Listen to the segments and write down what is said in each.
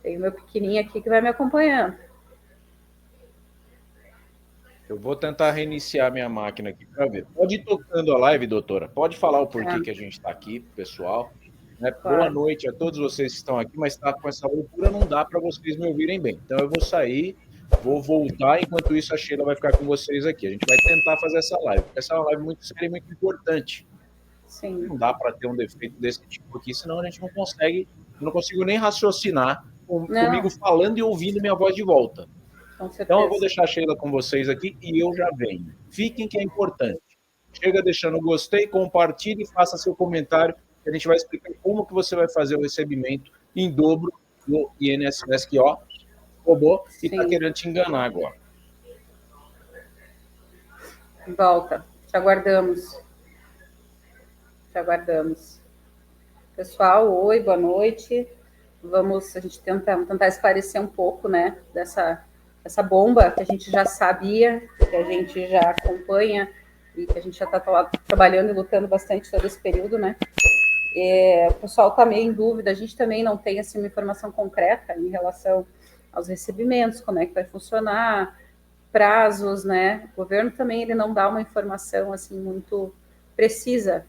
Tem o meu pequenininho aqui que vai me acompanhando. Eu vou tentar reiniciar minha máquina aqui para ver. Pode ir tocando a live, doutora. Pode falar o porquê que a gente está aqui, pessoal. Né? Boa Claro. noite a todos vocês que estão aqui, mas tá com essa loucura, não dá para vocês me ouvirem bem. Então eu vou sair, vou voltar, enquanto isso a Sheila vai ficar com vocês aqui. A gente vai tentar fazer essa live, porque essa é uma live muito séria e muito importante. Sim. Não dá para ter um defeito desse tipo aqui, senão a gente não consegue, eu não consigo nem raciocinar comigo Não, falando e ouvindo minha voz de volta. com Então eu vou certeza. deixar a Sheila com vocês aqui e eu já venho. Fiquem que é importante. Chega deixando o gostei, compartilhe e faça seu comentário. A gente vai explicar como que você vai fazer o recebimento em dobro no INSS, que ó, roubou e está Sim. querendo te enganar agora. Volta. Te aguardamos. Te aguardamos. Pessoal, oi, boa noite. A gente tentar esclarecer um pouco, né, dessa bomba que a gente já sabia, que a gente já acompanha e que a gente já está trabalhando e lutando bastante todo esse período, né? O pessoal está meio em dúvida, a gente também não tem assim, uma informação concreta em relação aos recebimentos, como é que vai funcionar, prazos, né? O governo também ele não dá uma informação assim muito precisa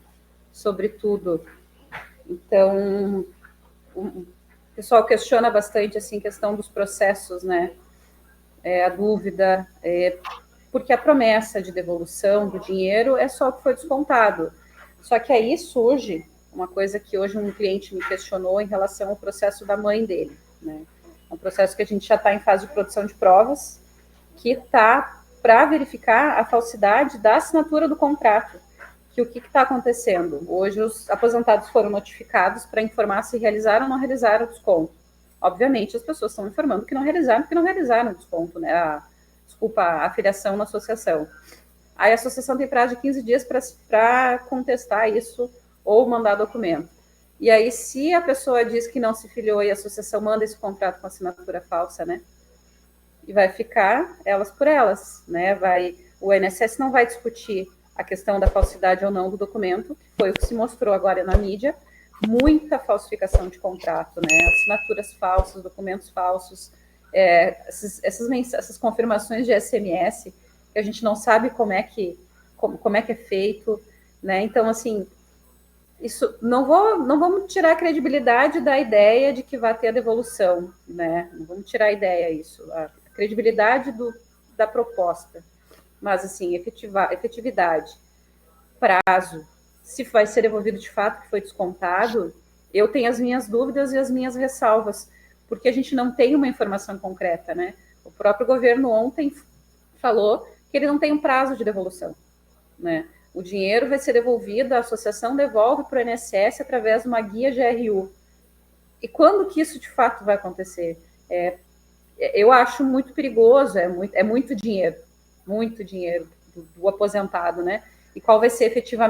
sobre tudo. Então, o pessoal questiona bastante assim questão dos processos, né? A dúvida, porque a promessa de devolução do dinheiro é só o que foi descontado. Só que aí surge uma coisa que hoje um cliente me questionou em relação ao processo da mãe dele, né? É um processo que a gente já está em fase de produção de provas, que está para verificar a falsidade da assinatura do contrato. Que o que está acontecendo? Hoje os aposentados foram notificados para informar se realizaram ou não realizaram o desconto. Obviamente, as pessoas estão informando que não realizaram, porque não realizaram o desconto, né? A afiliação na associação. Aí a associação tem prazo de 15 dias para contestar isso ou mandar documento. E aí, se a pessoa diz que não se filiou e a associação manda esse contrato com assinatura falsa, né? E vai ficar elas por elas, né? O INSS não vai discutir a questão da falsidade ou não do documento, que foi o que se mostrou agora na mídia, muita falsificação de contrato, né? Assinaturas falsas, documentos falsos, essas confirmações de SMS que a gente não sabe como é que é feito, né? Então, assim, isso não vamos tirar a credibilidade da ideia de que vai ter a devolução, né? Não vamos tirar a ideia isso, a credibilidade da proposta, mas assim, efetividade, prazo, se vai ser devolvido de fato que foi descontado, eu tenho as minhas dúvidas e as minhas ressalvas, porque a gente não tem uma informação concreta, né? O próprio governo ontem falou que ele não tem um prazo de devolução, né? O dinheiro vai ser devolvido, a associação devolve para o INSS através de uma guia GRU. E quando que isso de fato vai acontecer? Eu acho muito perigoso, é muito dinheiro do aposentado, né? E qual vai ser efetiva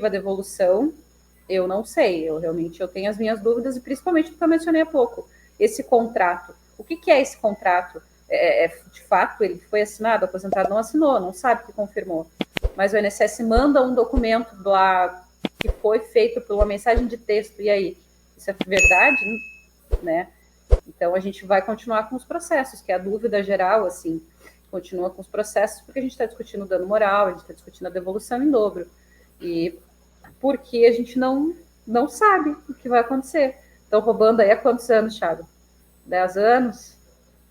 a devolução? Eu não sei, eu tenho as minhas dúvidas, e principalmente porque eu mencionei há pouco, esse contrato. O que é esse contrato? De fato, ele foi assinado, o aposentado não assinou, não sabe que confirmou. Mas o INSS manda um documento lá que foi feito por uma mensagem de texto, e aí? Isso é verdade? Né? Então, a gente vai continuar com os processos, que é a dúvida geral, assim, continua com os processos, porque a gente está discutindo o dano moral, a gente está discutindo a devolução em dobro. E porque a gente não sabe o que vai acontecer. Estão roubando aí há quantos anos, Thiago? 10 anos?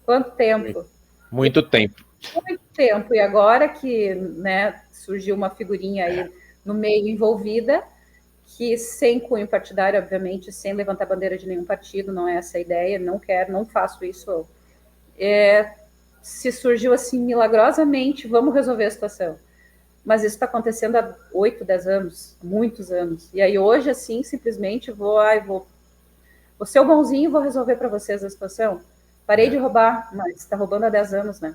Quanto tempo? Muito tempo. Muito tempo. E agora que, né, surgiu uma figurinha aí no meio envolvida, que sem cunho partidário, obviamente, sem levantar bandeira de nenhum partido, não é essa a ideia, não faço isso. Se surgiu assim milagrosamente, vamos resolver a situação. Mas isso está acontecendo há 8, 10 anos, muitos anos. E aí hoje, assim, simplesmente vou ser o bonzinho e vou resolver para vocês a situação. Parei de roubar, mas está roubando há 10 anos, né?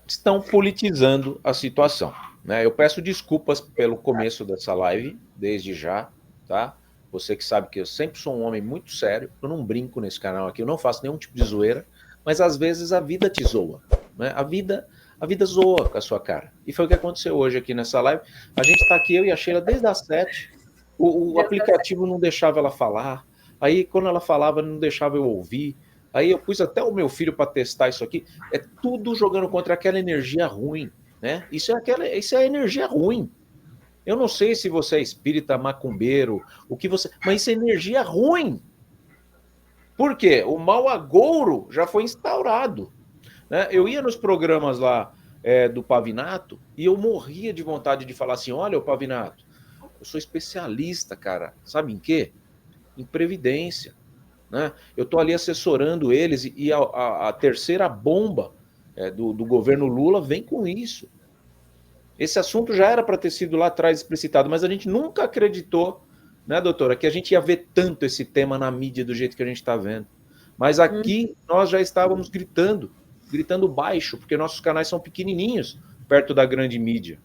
Estão politizando a situação. Né? Eu peço desculpas pelo começo dessa live, desde já, tá? Você que sabe que eu sempre sou um homem muito sério, eu não brinco nesse canal aqui, eu não faço nenhum tipo de zoeira, mas às vezes a vida te zoa. Né? A vida zoa com a sua cara. E foi o que aconteceu hoje aqui nessa live. A gente está aqui, eu e a Sheila, desde as 7. O aplicativo não deixava ela falar. Aí, quando ela falava, não deixava eu ouvir. Aí eu pus até o meu filho para testar isso aqui. É tudo jogando contra aquela energia ruim, né? Isso é energia ruim. Eu não sei se você é espírita, macumbeiro, o que você... Mas isso é energia ruim. Por quê? O mau agouro já foi instaurado. Né? Eu ia nos programas lá do Pavinato e eu morria de vontade de falar assim, olha, o Pavinato, eu sou especialista, cara. Sabe em quê? Em previdência. Né? Eu estou ali assessorando eles e a terceira bomba do governo Lula vem com isso. Esse assunto já era para ter sido lá atrás explicitado, mas a gente nunca acreditou, né, doutora, que a gente ia ver tanto esse tema na mídia do jeito que a gente está vendo. Mas aqui nós já estávamos gritando baixo, porque nossos canais são pequenininhos perto da grande mídia.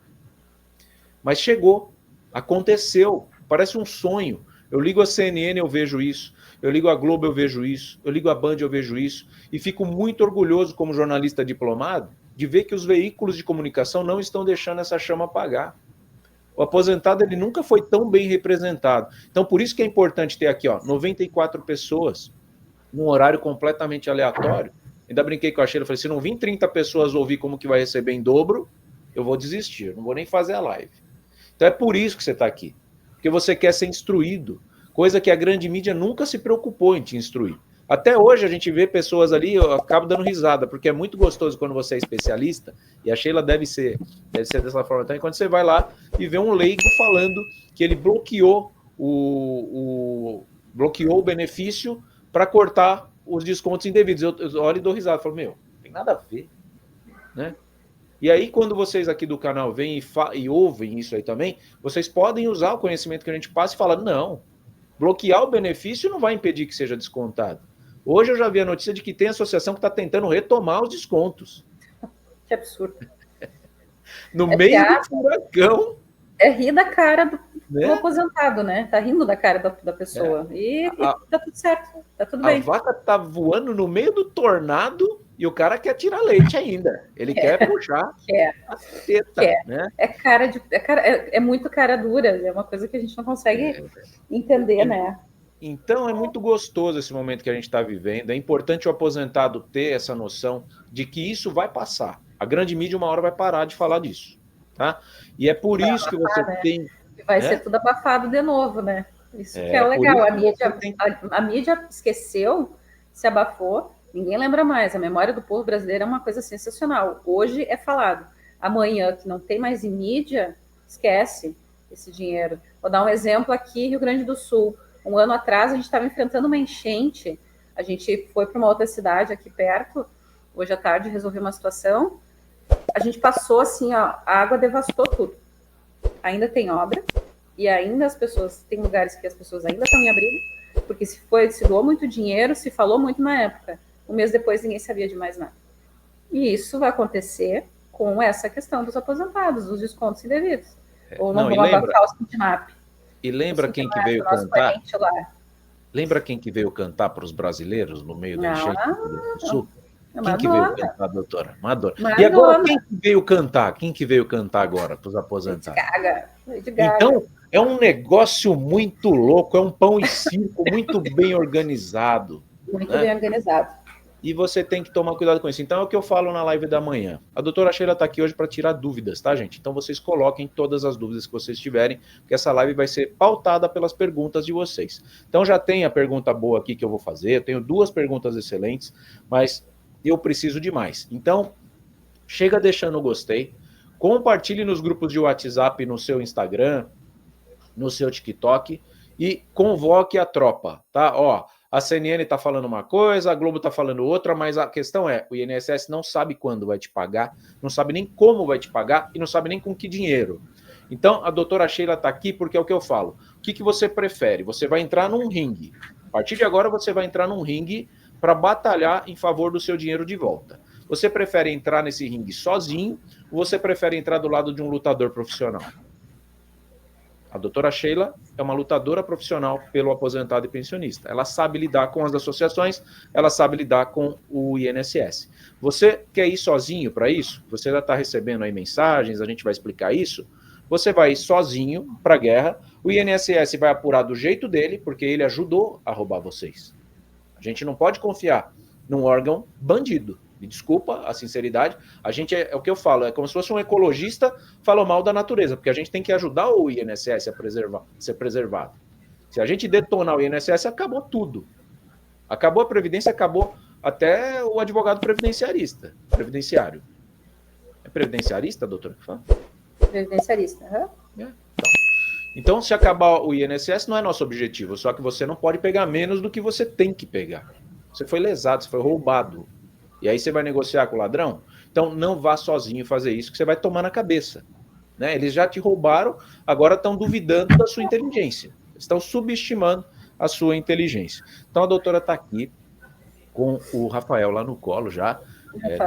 Mas chegou, aconteceu, parece um sonho. Eu ligo a CNN, eu vejo isso. Eu ligo a Globo, eu vejo isso. Eu ligo a Band, eu vejo isso. E fico muito orgulhoso, como jornalista diplomado, de ver que os veículos de comunicação não estão deixando essa chama apagar. O aposentado ele nunca foi tão bem representado. Então, por isso que é importante ter aqui 94 pessoas, num horário completamente aleatório. Ainda brinquei com a Sheila, falei, se não vir 30 pessoas ouvir como que vai receber em dobro, eu vou desistir, eu não vou nem fazer a live. Então é por isso que você está aqui. Porque você quer ser instruído, coisa que a grande mídia nunca se preocupou em te instruir. Até hoje a gente vê pessoas ali, eu acabo dando risada, porque é muito gostoso quando você é especialista, e a Sheila deve ser dessa forma também, quando você vai lá e vê um leigo falando que ele bloqueou o benefício para cortar os descontos indevidos. Eu olho e dou risada, falo, meu, não tem nada a ver, né? E aí, quando vocês aqui do canal vêm e ouvem isso aí também, vocês podem usar o conhecimento que a gente passa e falar, não, bloquear o benefício não vai impedir que seja descontado. Hoje eu já vi a notícia de que tem associação que está tentando retomar os descontos. Que absurdo. No meio do furacão. É rir da cara do aposentado, né? Tá rindo da cara da pessoa. E tá tudo certo, tá tudo bem. A vaca tá voando no meio do tornado e o cara quer tirar leite ainda. Ele quer puxar a teta, né? É muito cara dura, é uma coisa que a gente não consegue entender, né? Então é muito gostoso esse momento que a gente está vivendo. É importante o aposentado ter essa noção de que isso vai passar. A grande mídia uma hora vai parar de falar disso, tá? E é por isso que você tem... Vai ser tudo abafado de novo, né? Isso que é o legal. A mídia esqueceu, se abafou, ninguém lembra mais. A memória do povo brasileiro é uma coisa sensacional. Hoje é falado. Amanhã, que não tem mais em mídia, esquece esse dinheiro. Vou dar um exemplo aqui, Rio Grande do Sul. Um ano atrás, a gente estava enfrentando uma enchente. A gente foi para uma outra cidade aqui perto. Hoje à tarde, resolveu uma situação. A gente passou assim, a água devastou tudo. Ainda tem obra. E ainda tem lugares que as pessoas ainda estão em abrigo. Porque se doou muito dinheiro, se falou muito na época. Um mês depois, ninguém sabia de mais nada. E isso vai acontecer com essa questão dos aposentados, dos descontos indevidos. Ou não vão abafar o Sintinap. E lembra quem que veio cantar? Lembra quem que veio cantar para os brasileiros no meio da enchente do Sul? Quem que veio cantar, doutora? Madonna. E agora quem que veio cantar? Quem que veio cantar agora para os aposentados? Lady Gaga. Então, é um negócio muito louco, é um pão e circo muito bem organizado. Muito bem organizado. E você tem que tomar cuidado com isso. Então é o que eu falo na live da manhã. A doutora Sheila está aqui hoje para tirar dúvidas, tá, gente? Então vocês coloquem todas as dúvidas que vocês tiverem, porque essa live vai ser pautada pelas perguntas de vocês. Então já tem a pergunta boa aqui que eu vou fazer, eu tenho 2 perguntas excelentes, mas eu preciso de mais. Então, chega deixando o gostei, compartilhe nos grupos de WhatsApp, no seu Instagram, no seu TikTok e convoque a tropa, tá? Ó, a CNN está falando uma coisa, a Globo está falando outra, mas a questão é, o INSS não sabe quando vai te pagar, não sabe nem como vai te pagar e não sabe nem com que dinheiro. Então, a doutora Sheila está aqui porque é o que eu falo. O que você prefere? Você vai entrar num ringue. A partir de agora, você vai entrar num ringue para batalhar em favor do seu dinheiro de volta. Você prefere entrar nesse ringue sozinho ou você prefere entrar do lado de um lutador profissional? A doutora Sheila é uma lutadora profissional pelo aposentado e pensionista. Ela sabe lidar com as associações, ela sabe lidar com o INSS. Você quer ir sozinho para isso? Você já está recebendo aí mensagens, a gente vai explicar isso. Você vai ir sozinho para a guerra, o INSS vai apurar do jeito dele, porque ele ajudou a roubar vocês. A gente não pode confiar num órgão bandido. Me desculpa a sinceridade, a gente é o que eu falo, é como se fosse um ecologista falou mal da natureza, porque a gente tem que ajudar o INSS a ser preservado. Se a gente detonar o INSS, acabou tudo. Acabou a Previdência, acabou até o advogado previdenciário. É previdenciarista, doutor? Previdenciarista, Então, se acabar o INSS, não é nosso objetivo, só que você não pode pegar menos do que você tem que pegar. Você foi lesado, você foi roubado. E aí você vai negociar com o ladrão? Então, não vá sozinho fazer isso, que você vai tomar na cabeça. Né? Eles já te roubaram, agora estão duvidando da sua inteligência. Estão subestimando a sua inteligência. Então, a doutora está aqui com o Rafael lá no colo já,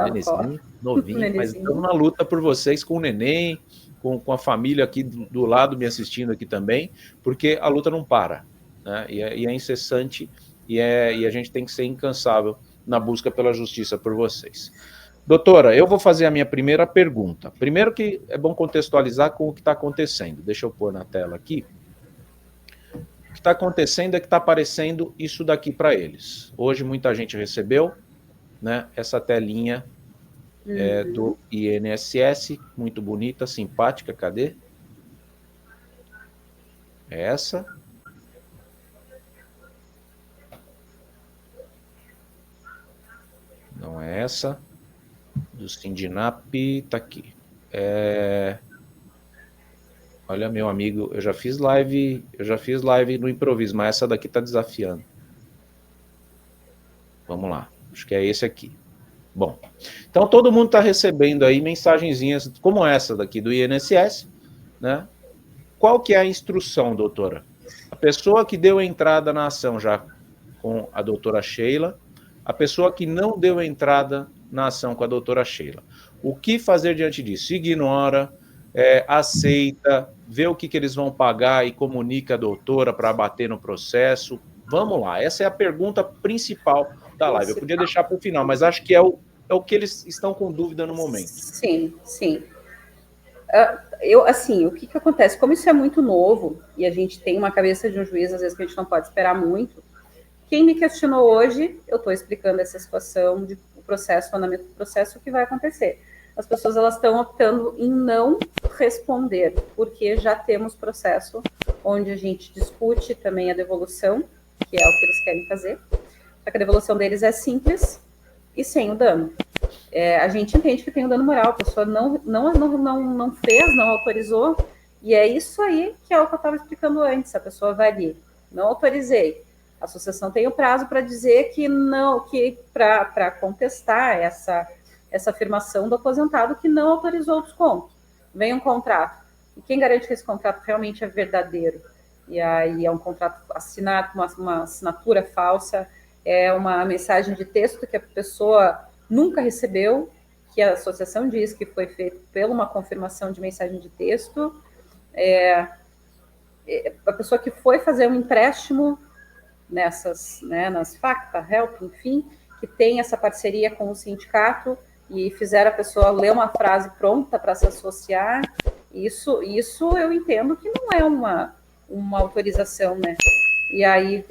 nenenzinho, novinho, mas estamos na luta por vocês com o neném, com a família aqui do lado me assistindo aqui também, porque a luta não para, né? E é incessante, e a gente tem que ser incansável na busca pela justiça por vocês. Doutora, eu vou fazer a minha primeira pergunta. Primeiro que é bom contextualizar com o que está acontecendo. Deixa eu pôr na tela aqui. O que está acontecendo é que está aparecendo isso daqui para eles. Hoje muita gente recebeu, né, essa telinha do INSS, muito bonita, simpática. Cadê? É essa. Não é essa. Do Sindinap, tá aqui. Olha, meu amigo, eu já fiz live no improviso, mas essa daqui tá desafiando. Vamos lá, acho que é esse aqui. Bom, então todo mundo está recebendo aí mensagenzinhas como essa daqui do INSS, né? Qual que é a instrução, doutora? A pessoa que deu entrada na ação já com a doutora Sheila, a pessoa que não deu entrada na ação com a doutora Sheila. O que fazer diante disso? Ignora, aceita, vê o que eles vão pagar e comunica a doutora para bater no processo. Vamos lá, essa é a pergunta principal da live. Eu podia deixar para o final, mas acho que é o que eles estão com dúvida no momento. Sim. O que acontece? Como isso é muito novo e a gente tem uma cabeça de um juiz, às vezes, que a gente não pode esperar muito, quem me questionou hoje, eu estou explicando essa situação de processo, o andamento do processo, o que vai acontecer. As pessoas elas estão optando em não responder, porque já temos processo onde a gente discute também a devolução, que é o que eles querem fazer. Só que a devolução deles é simples e sem o dano. A gente entende que tem um dano moral, a pessoa não fez, não autorizou, e é isso aí que é o que eu estava explicando antes. A pessoa vai ali, não autorizei. A associação tem o prazo para dizer que não, que para contestar essa afirmação do aposentado que não autorizou o desconto. Vem um contrato. E quem garante que esse contrato realmente é verdadeiro? E aí é um contrato assinado, uma assinatura falsa, é uma mensagem de texto que a pessoa nunca recebeu, que a associação diz que foi feito pela uma confirmação de mensagem de texto. A pessoa que foi fazer um empréstimo nas FACTA, HELP, enfim, que tem essa parceria com o sindicato e fizeram a pessoa ler uma frase pronta para se associar, isso eu entendo que não é uma autorização, né? E aí,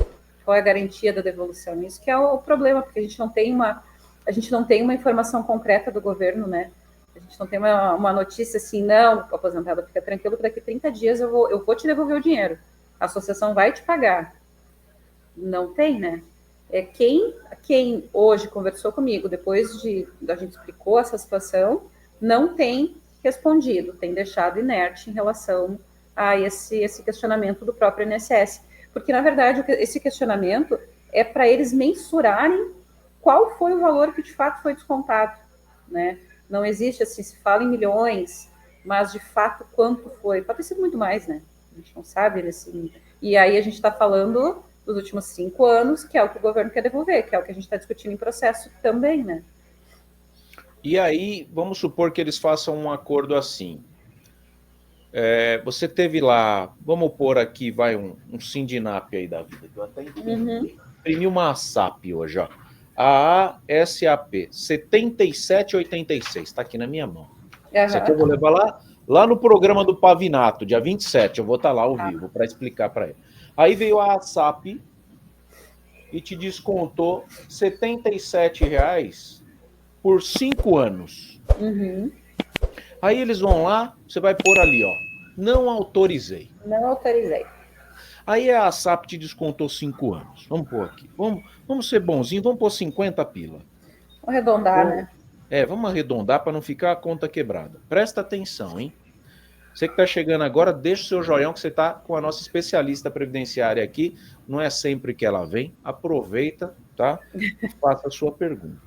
qual é a garantia da devolução? Isso que é o problema, porque a gente não tem uma informação concreta do governo, né? A gente não tem uma notícia assim, não, aposentado, fica tranquilo que daqui 30 dias eu vou te devolver o dinheiro. A associação vai te pagar. Não tem, né? Quem hoje conversou comigo, depois a gente explicou essa situação, não tem respondido, tem deixado inerte em relação a esse questionamento do próprio INSS. Porque, na verdade, esse questionamento é para eles mensurarem qual foi o valor que de fato foi descontado, né? Não existe, assim, se fala em milhões, mas de fato quanto foi? Pode ter sido muito mais, né? A gente não sabe. E aí a gente está falando dos últimos 5 anos, que é o que o governo quer devolver, que é o que a gente está discutindo em processo também, né? E aí, vamos supor que eles façam um acordo assim. Você teve lá, vamos pôr aqui, vai um Sindinap aí da vida, que eu até imprimi uma ASAP hoje, ó. A ASAP 7786, está aqui na minha mão. Isso aqui eu vou levar lá no programa do Pavinato, dia 27, eu vou estar lá ao vivo para explicar para ele. Aí veio a ASAP e te descontou R$ 77 por 5 anos. Uhum. Aí eles vão lá, você vai pôr ali, ó, não autorizei. Não autorizei. Aí a ASAP te descontou 5 anos. Vamos pôr aqui. Vamos ser bonzinhos, vamos pôr 50 pila. Vamos arredondar, né? Vamos arredondar para não ficar a conta quebrada. Presta atenção, hein? Você que está chegando agora, deixa o seu joinha que você está com a nossa especialista previdenciária aqui. Não é sempre que ela vem. Aproveita, tá? E faça a sua pergunta.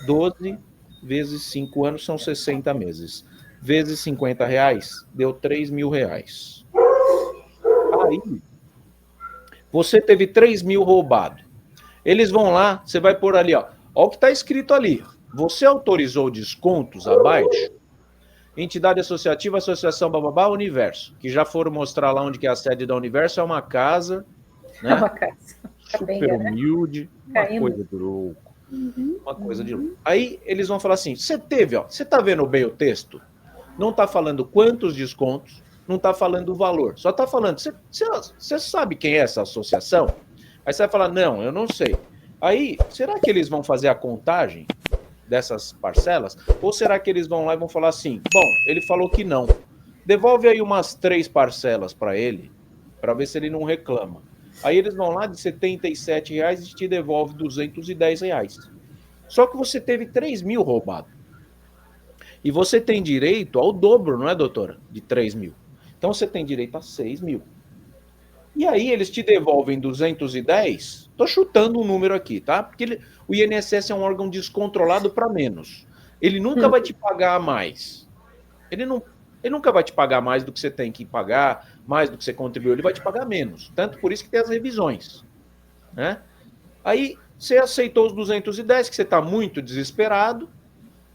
12 vezes 5 anos são 60 meses. Vezes R$ 50, deu R$ 3.000. Aí, você teve 3.000 roubado. Eles vão lá, você vai pôr ali, ó. Olha o que está escrito ali. Você autorizou descontos abaixo? Entidade associativa, associação bababá, Universo. Que já foram mostrar lá onde que é a sede da Universo. É uma casa, né? É uma casa. Super humilde. Uma coisa de louco. Uma coisa de louco. Aí eles vão falar assim, você teve, ó. Você tá vendo bem o texto? Não tá falando quantos descontos, não tá falando o valor. Só tá falando, você sabe quem é essa associação? Aí você vai falar, não, eu não sei. Aí, será que eles vão fazer a contagem dessas parcelas? Ou será que eles vão lá e vão falar assim, bom, ele falou que não. Devolve aí umas 3 parcelas para ele, para ver se ele não reclama. Aí eles vão lá de R$ 77 e te devolve R$ 210. Só que você teve 3.000 roubado. E você tem direito ao dobro, não é, doutora? De 3.000. Então você tem direito a 6.000. E aí eles te devolvem 210. Tô chutando um número aqui, tá? Porque o INSS é um órgão descontrolado para menos. Ele nunca vai te pagar mais. Ele nunca vai te pagar mais do que você tem que pagar, mais do que você contribuiu. Ele vai te pagar menos. Tanto por isso que tem as revisões, né? Aí você aceitou os 210, que você está muito desesperado.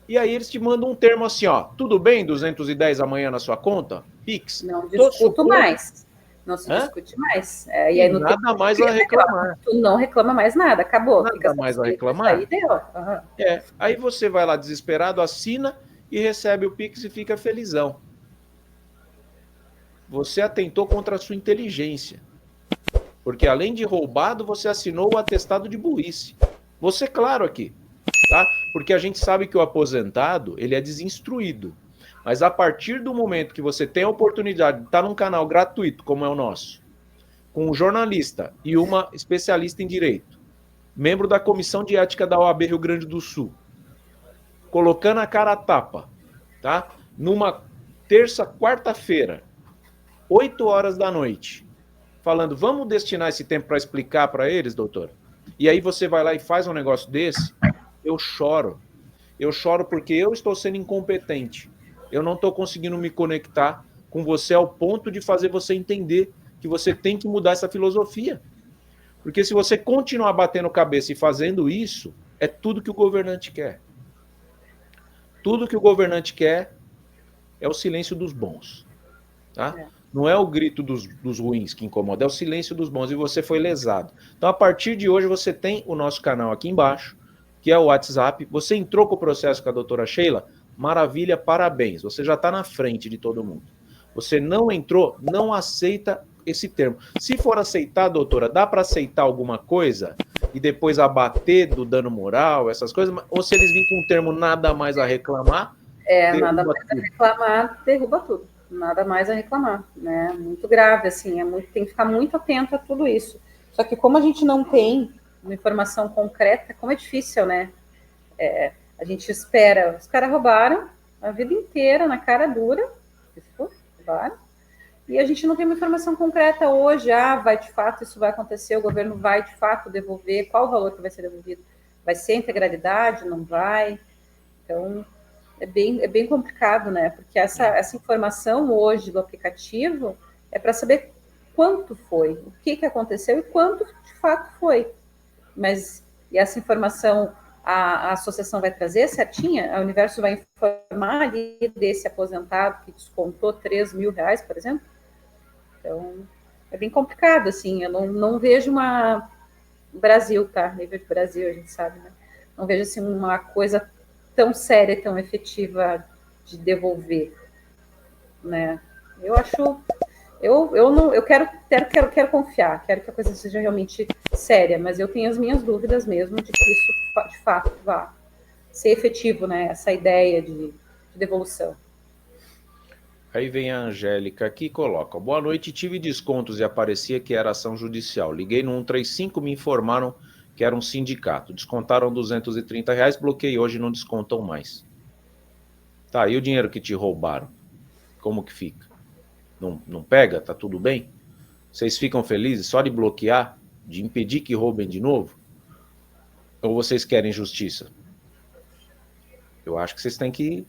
E aí eles te mandam um termo assim, ó. Tudo bem, 210 amanhã na sua conta? Pix. Não discuto mais. Não se discute mais. E aí, nada mais a reclamar. Tu não reclama mais nada, acabou. Nada mais a reclamar. Aí deu. Uhum. Aí você vai lá desesperado, assina e recebe o Pix e fica felizão. Você atentou contra a sua inteligência. Porque além de roubado, você assinou o atestado de burrice. Você, claro, aqui. Tá? Porque a gente sabe que o aposentado, ele é desinstruído. Mas a partir do momento que você tem a oportunidade de estar num canal gratuito, como é o nosso, com um jornalista e uma especialista em direito, membro da Comissão de Ética da OAB Rio Grande do Sul, colocando a cara a tapa, tá? Numa quarta-feira, 8 horas da noite, falando, vamos destinar esse tempo para explicar para eles, doutor? E aí você vai lá e faz um negócio desse, eu choro. Eu choro porque eu estou sendo incompetente. Eu não estou conseguindo me conectar com você ao ponto de fazer você entender que você tem que mudar essa filosofia. Porque se você continuar batendo cabeça e fazendo isso, é tudo que o governante quer. Tudo que o governante quer é o silêncio dos bons. Tá? Não é o grito dos ruins que incomoda, é o silêncio dos bons. E você foi lesado. Então, a partir de hoje, você tem o nosso canal aqui embaixo, que é o WhatsApp. Você entrou com o processo com a doutora Sheila? Maravilha, parabéns. Você já está na frente de todo mundo. Você não entrou, não aceita esse termo. Se for aceitar, doutora, dá para aceitar alguma coisa e depois abater do dano moral, essas coisas? Ou se eles virem com um termo nada mais a reclamar? Nada mais a reclamar, derruba tudo. Nada mais a reclamar, né? Muito grave, assim, tem que ficar muito atento a tudo isso. Só que como a gente não tem uma informação concreta, como é difícil, né? A gente espera, os caras roubaram a vida inteira, na cara dura, roubaram, e a gente não tem uma informação concreta hoje, vai de fato, isso vai acontecer, o governo vai de fato devolver, qual o valor que vai ser devolvido? Vai ser a integralidade, não vai? Então, é bem complicado, né? Porque essa informação hoje do aplicativo é para saber quanto foi, o que aconteceu e quanto de fato foi. Mas, e essa informação a associação vai trazer certinha? A Universo vai informar ali desse aposentado que descontou R$3.000, por exemplo? Então, é bem complicado, assim, eu não vejo Brasil, tá? Nível de Brasil, a gente sabe, né? Não vejo, assim, uma coisa tão séria, tão efetiva de devolver, né? Eu Eu quero confiar, quero que a coisa seja realmente séria, mas eu tenho as minhas dúvidas mesmo de que isso, de fato, vá ser efetivo, né? Essa ideia de devolução. Aí vem a Angélica aqui e coloca: boa noite, tive descontos e aparecia que era ação judicial. Liguei no 135, me informaram que era um sindicato. Descontaram R$ 230, bloqueei hoje, não descontam mais. Tá, e o dinheiro que te roubaram? Como que fica? Não pega? Tá tudo bem? Vocês ficam felizes só de bloquear? De impedir que roubem de novo? Ou vocês querem justiça? Eu acho que vocês têm que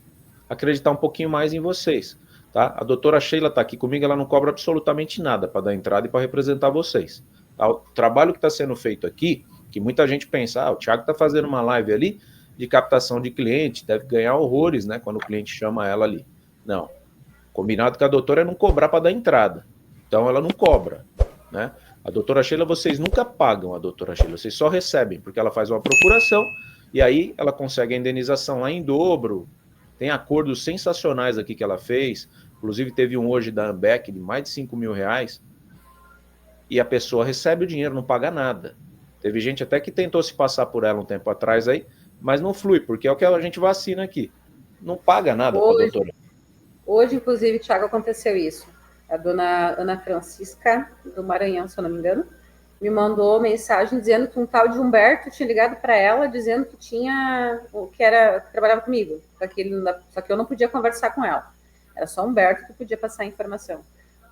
acreditar um pouquinho mais em vocês. Tá? A doutora Sheila está aqui comigo, ela não cobra absolutamente nada para dar entrada e para representar vocês. Tá? O trabalho que está sendo feito aqui, que muita gente pensa, o Thiago está fazendo uma live ali de captação de cliente, deve ganhar horrores, né, quando o cliente chama ela ali. Não. Combinado com a doutora é não cobrar para dar entrada. Então ela não cobra. Né? A doutora Sheila, vocês nunca pagam a doutora Sheila, vocês só recebem, porque ela faz uma procuração e aí ela consegue a indenização lá em dobro. Tem acordos sensacionais aqui que ela fez. Inclusive teve um hoje da Ambec de mais de R$ 5.000 e a pessoa recebe o dinheiro, não paga nada. Teve gente até que tentou se passar por ela um tempo atrás aí, mas não flui, porque é o que a gente vacina aqui. Não paga nada para a doutora. Hoje, inclusive, Thiago, aconteceu isso. A dona Ana Francisca, do Maranhão, se eu não me engano, me mandou mensagem dizendo que um tal de Humberto tinha ligado para ela, dizendo que que trabalhava comigo, só que eu não podia conversar com ela. Era só Humberto que podia passar a informação.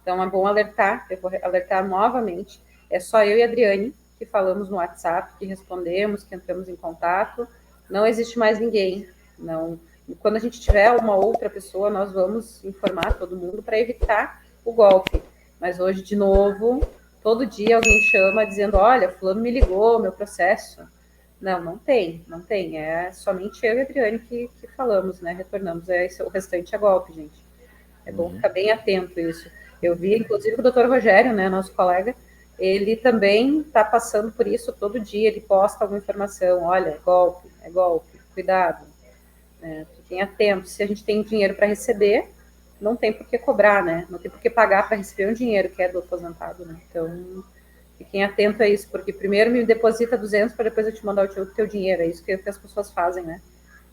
Então é bom alertar, eu vou alertar novamente. É só eu e a Adriane que falamos no WhatsApp, que respondemos, que entramos em contato. Não existe mais ninguém. Não. Quando a gente tiver uma outra pessoa, nós vamos informar todo mundo para evitar o golpe. Mas hoje, de novo, todo dia alguém chama dizendo, olha, fulano me ligou, meu processo. Não tem. É somente eu e a Adriane que falamos, né? Retornamos. O restante é golpe, gente. É bom ficar bem atento a isso. Eu vi, inclusive, o doutor Rogério, né, nosso colega, ele também está passando por isso todo dia, ele posta alguma informação, olha, é golpe, cuidado. Fiquem atentos. Se a gente tem dinheiro para receber, não tem por que cobrar, né? Não tem por que pagar para receber um dinheiro que é do aposentado, né? Então, fiquem atentos a isso, porque primeiro me deposita 200 para depois eu te mandar o teu dinheiro. É isso que as pessoas fazem, né?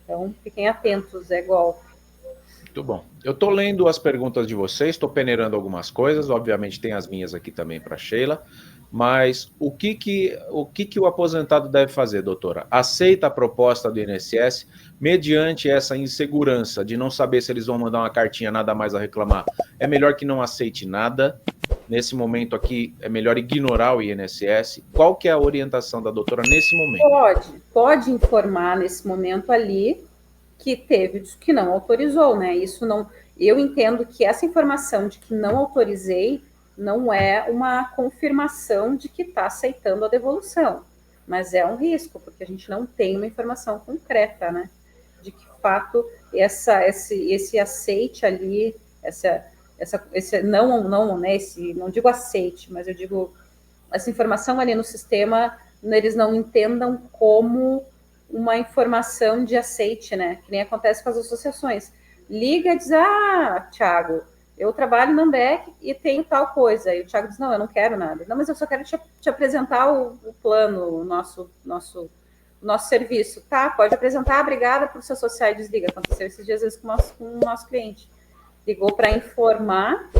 Então, fiquem atentos, é golpe. Muito bom. Eu estou lendo as perguntas de vocês, estou peneirando algumas coisas, obviamente tem as minhas aqui também para Sheila, mas o que o aposentado deve fazer, doutora? Aceita a proposta do INSS, mediante essa insegurança de não saber se eles vão mandar uma cartinha, nada mais a reclamar. É melhor que não aceite nada. Nesse momento aqui, é melhor ignorar o INSS. Qual que é a orientação da doutora nesse momento? Pode informar nesse momento ali que não autorizou, né? Isso não. Eu entendo que essa informação de que não autorizei não é uma confirmação de que está aceitando a devolução, mas é um risco, porque a gente não tem uma informação concreta, né? De que fato esse aceite ali, esse não, né? Não digo aceite, mas eu digo essa informação ali no sistema, eles não entendam como uma informação de aceite, né? Que nem acontece com as associações. Liga e diz, Thiago, eu trabalho na Ambec e tenho tal coisa. E o Thiago diz, não, eu não quero nada. Não, mas eu só quero te apresentar o plano, o nosso serviço. Tá, pode apresentar, obrigada por se associar e desliga. Aconteceu esses dias vezes com o nosso cliente. Ligou para informar,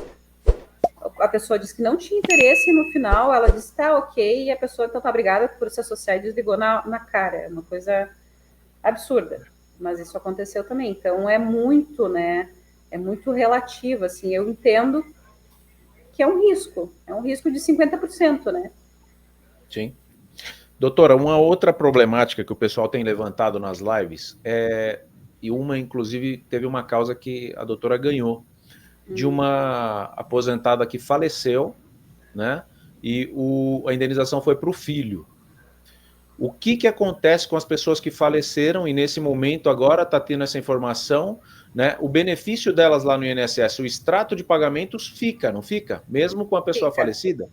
a pessoa disse que não tinha interesse e no final ela disse, tá, ok, e a pessoa, então, tá, obrigada por se associar e desligou na cara. É uma coisa absurda, mas isso aconteceu também. Então, é muito, né, é muito relativo, assim, eu entendo que é um risco de 50%, né? Sim. Doutora, uma outra problemática que o pessoal tem levantado nas lives e uma, inclusive, teve uma causa que a doutora ganhou, de uma aposentada que faleceu, né? E a indenização foi para o filho. O que acontece com as pessoas que faleceram e nesse momento agora está tendo essa informação, né? O benefício delas lá no INSS, o extrato de pagamentos fica, não fica? Mesmo com a pessoa falecida?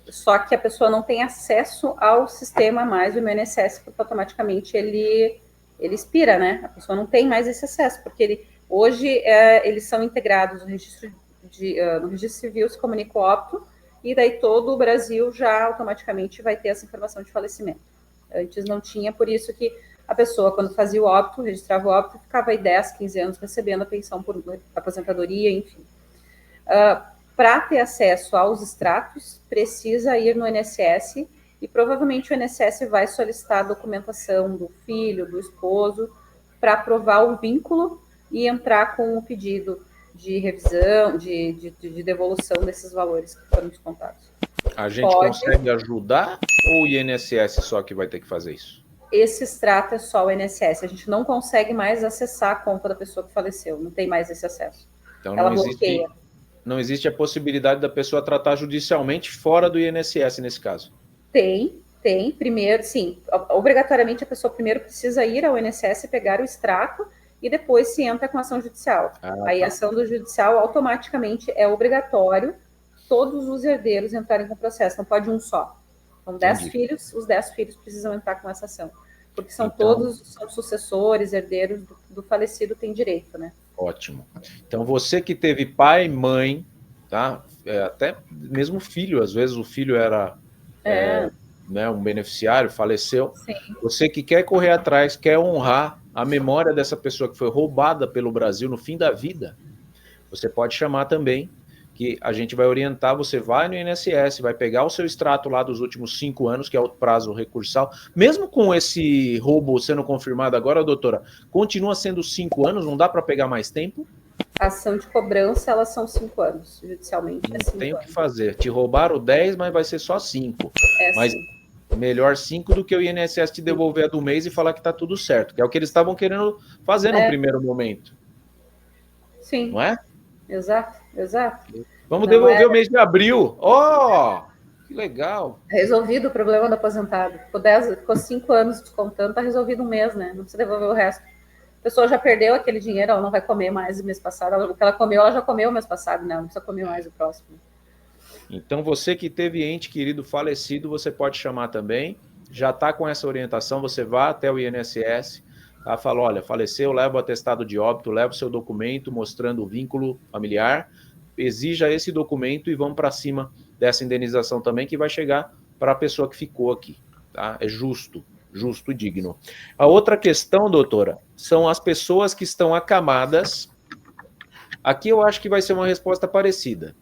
Só que a pessoa não tem acesso ao sistema mais do INSS, porque automaticamente ele expira, né? A pessoa não tem mais esse acesso, porque hoje eles são integrados no registro no registro civil se comunica o óbito, e daí todo o Brasil já automaticamente vai ter essa informação de falecimento. Antes não tinha, por isso que a pessoa, quando fazia o óbito, registrava o óbito, ficava aí 10, 15 anos recebendo a pensão por aposentadoria, enfim. Para ter acesso aos extratos, precisa ir no INSS, e provavelmente o INSS vai solicitar a documentação do filho, do esposo, para provar o vínculo e entrar com o pedido de revisão, de devolução desses valores que foram descontados. A gente consegue ajudar ou o INSS só que vai ter que fazer isso? Esse extrato é só o INSS. A gente não consegue mais acessar a conta da pessoa que faleceu. Não tem mais esse acesso. Então não existe a possibilidade da pessoa tratar judicialmente fora do INSS nesse caso? Tem. Primeiro, sim. Obrigatoriamente a pessoa primeiro precisa ir ao INSS, pegar o extrato, e depois se entra com ação judicial. Aí a ação do judicial automaticamente é obrigatório todos os herdeiros entrarem com o processo, não pode um só. São 10 filhos, os 10 filhos precisam entrar com essa ação, porque todos são sucessores, herdeiros do falecido, tem direito, né? Ótimo. Então você que teve pai, mãe, tá? Até mesmo filho, às vezes o filho era né, um beneficiário, faleceu. Sim. Você que quer correr atrás, quer honrar a memória dessa pessoa que foi roubada pelo Brasil no fim da vida, você pode chamar também, que a gente vai orientar, você vai no INSS, vai pegar o seu extrato lá dos últimos 5 anos, que é o prazo recursal. Mesmo com esse roubo sendo confirmado agora, doutora, continua sendo 5 anos, não dá para pegar mais tempo? A ação de cobrança, elas são 5 anos, judicialmente. Não tem o que fazer. Te roubaram 10, mas vai ser só 5. Mas melhor 5 do que o INSS te devolver a do mês e falar que está tudo certo, que é o que eles estavam querendo fazer no primeiro momento. Sim. Não é? Exato. Vamos devolver o mês de abril. Que legal. Resolvido o problema do aposentado. Ficou 5 anos descontando, tá resolvido um mês, né? Não precisa devolver o resto. A pessoa já perdeu aquele dinheiro, ela não vai comer mais o mês passado. O que ela comeu, ela já comeu o mês passado, não precisa comer mais o próximo. Então, você que teve ente querido falecido, você pode chamar também. Já está com essa orientação, você vai até o INSS, tá? Fala, olha, faleceu, leva o atestado de óbito, leva o seu documento mostrando o vínculo familiar, exija esse documento e vamos para cima dessa indenização também, que vai chegar para a pessoa que ficou aqui, tá? É justo e digno. A outra questão, doutora, são as pessoas que estão acamadas. Aqui eu acho que vai ser uma resposta parecida.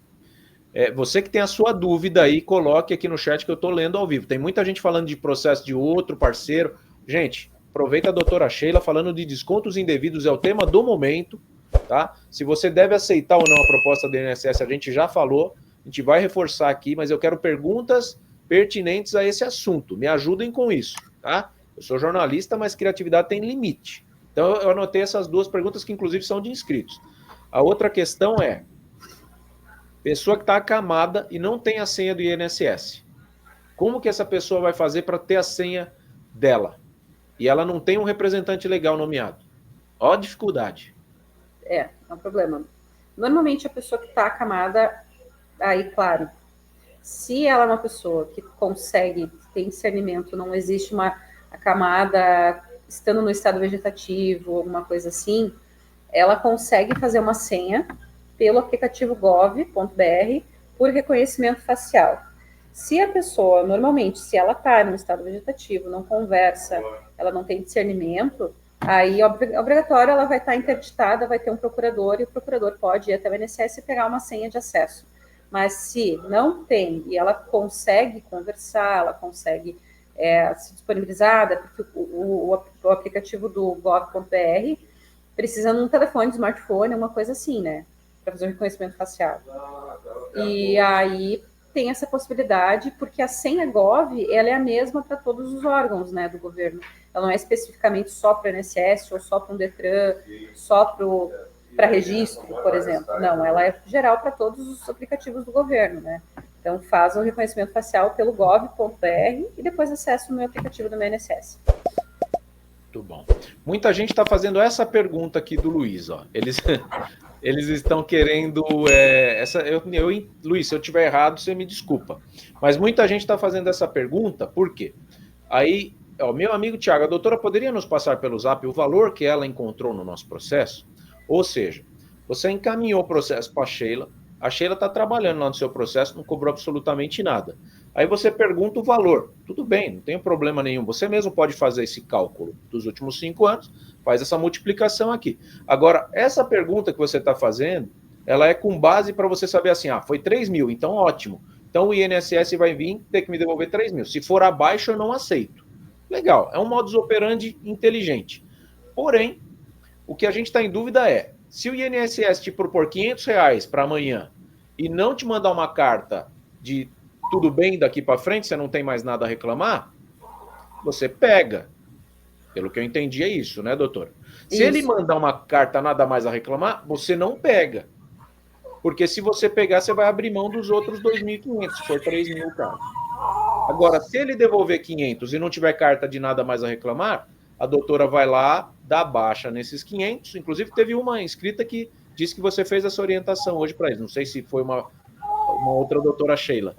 Você que tem a sua dúvida aí, coloque aqui no chat que eu estou lendo ao vivo. Tem muita gente falando de processo de outro parceiro. Gente, aproveita a doutora Sheila falando de descontos indevidos, é o tema do momento, tá? Se você deve aceitar ou não a proposta do INSS, a gente já falou, a gente vai reforçar aqui, mas eu quero perguntas pertinentes a esse assunto. Me ajudem com isso, tá? Eu sou jornalista, mas criatividade tem limite. Então eu anotei essas 2 perguntas que inclusive são de inscritos. A outra questão é: pessoa que está acamada e não tem a senha do INSS. Como que essa pessoa vai fazer para ter a senha dela? E ela não tem um representante legal nomeado. Ó a dificuldade. É um problema. Normalmente a pessoa que está acamada, aí, claro, se ela é uma pessoa que consegue, tem discernimento, não existe uma acamada estando no estado vegetativo, alguma coisa assim, ela consegue fazer uma senha pelo aplicativo gov.br por reconhecimento facial. Se a pessoa, normalmente, se ela está no estado vegetativo, não conversa, ela não tem discernimento, aí, obrigatório, ela vai estar interditada, vai ter um procurador, e o procurador pode ir até o INSS e pegar uma senha de acesso. Mas se não tem, e ela consegue conversar, ela consegue se disponibilizar, porque o aplicativo do gov.br precisa de um telefone, de smartphone, uma coisa assim, né? Para fazer o reconhecimento facial. E aí tem essa possibilidade, porque a senha Gov, ela é a mesma para todos os órgãos, né, do governo. Ela não é especificamente só para o INSS, ou só para um Detran, só para registro, por exemplo. Não, ela é geral para todos os aplicativos do governo, né? Então, faz o reconhecimento facial pelo gov.br e depois acessa o meu aplicativo do meu INSS. Muito bom. Muita gente está fazendo essa pergunta aqui do Luiz, ó. Eles estão querendo... Luiz, se eu estiver errado, você me desculpa. Mas muita gente está fazendo essa pergunta, por quê? Aí, meu amigo Tiago, a doutora poderia nos passar pelo zap o valor que ela encontrou no nosso processo? Ou seja, você encaminhou o processo para a Sheila, A Sheila está trabalhando lá no seu processo, não cobrou absolutamente nada. Aí você pergunta o valor. Tudo bem, não tem problema nenhum. Você mesmo pode fazer esse cálculo dos últimos 5 anos, faz essa multiplicação aqui. Agora, essa pergunta que você está fazendo, ela é com base para você saber assim, foi 3 mil, então ótimo. Então o INSS vai vir ter que me devolver 3 mil. Se for abaixo, eu não aceito. Legal, é um modus operandi inteligente. Porém, o que a gente está em dúvida é, se o INSS te propor R$500 para amanhã e não te mandar uma carta de tudo bem daqui para frente, você não tem mais nada a reclamar, você pega. Pelo que eu entendi é isso, né, doutor? Se ele mandar uma carta nada mais a reclamar, você não pega. Porque se você pegar, você vai abrir mão dos outros 2.500, se for 3 mil, cara. Agora, se ele devolver 500 e não tiver carta de nada mais a reclamar, a doutora vai lá, dá baixa nesses 500. Inclusive, teve uma inscrita que disse que você fez essa orientação hoje para eles. Não sei se foi uma outra doutora Sheila.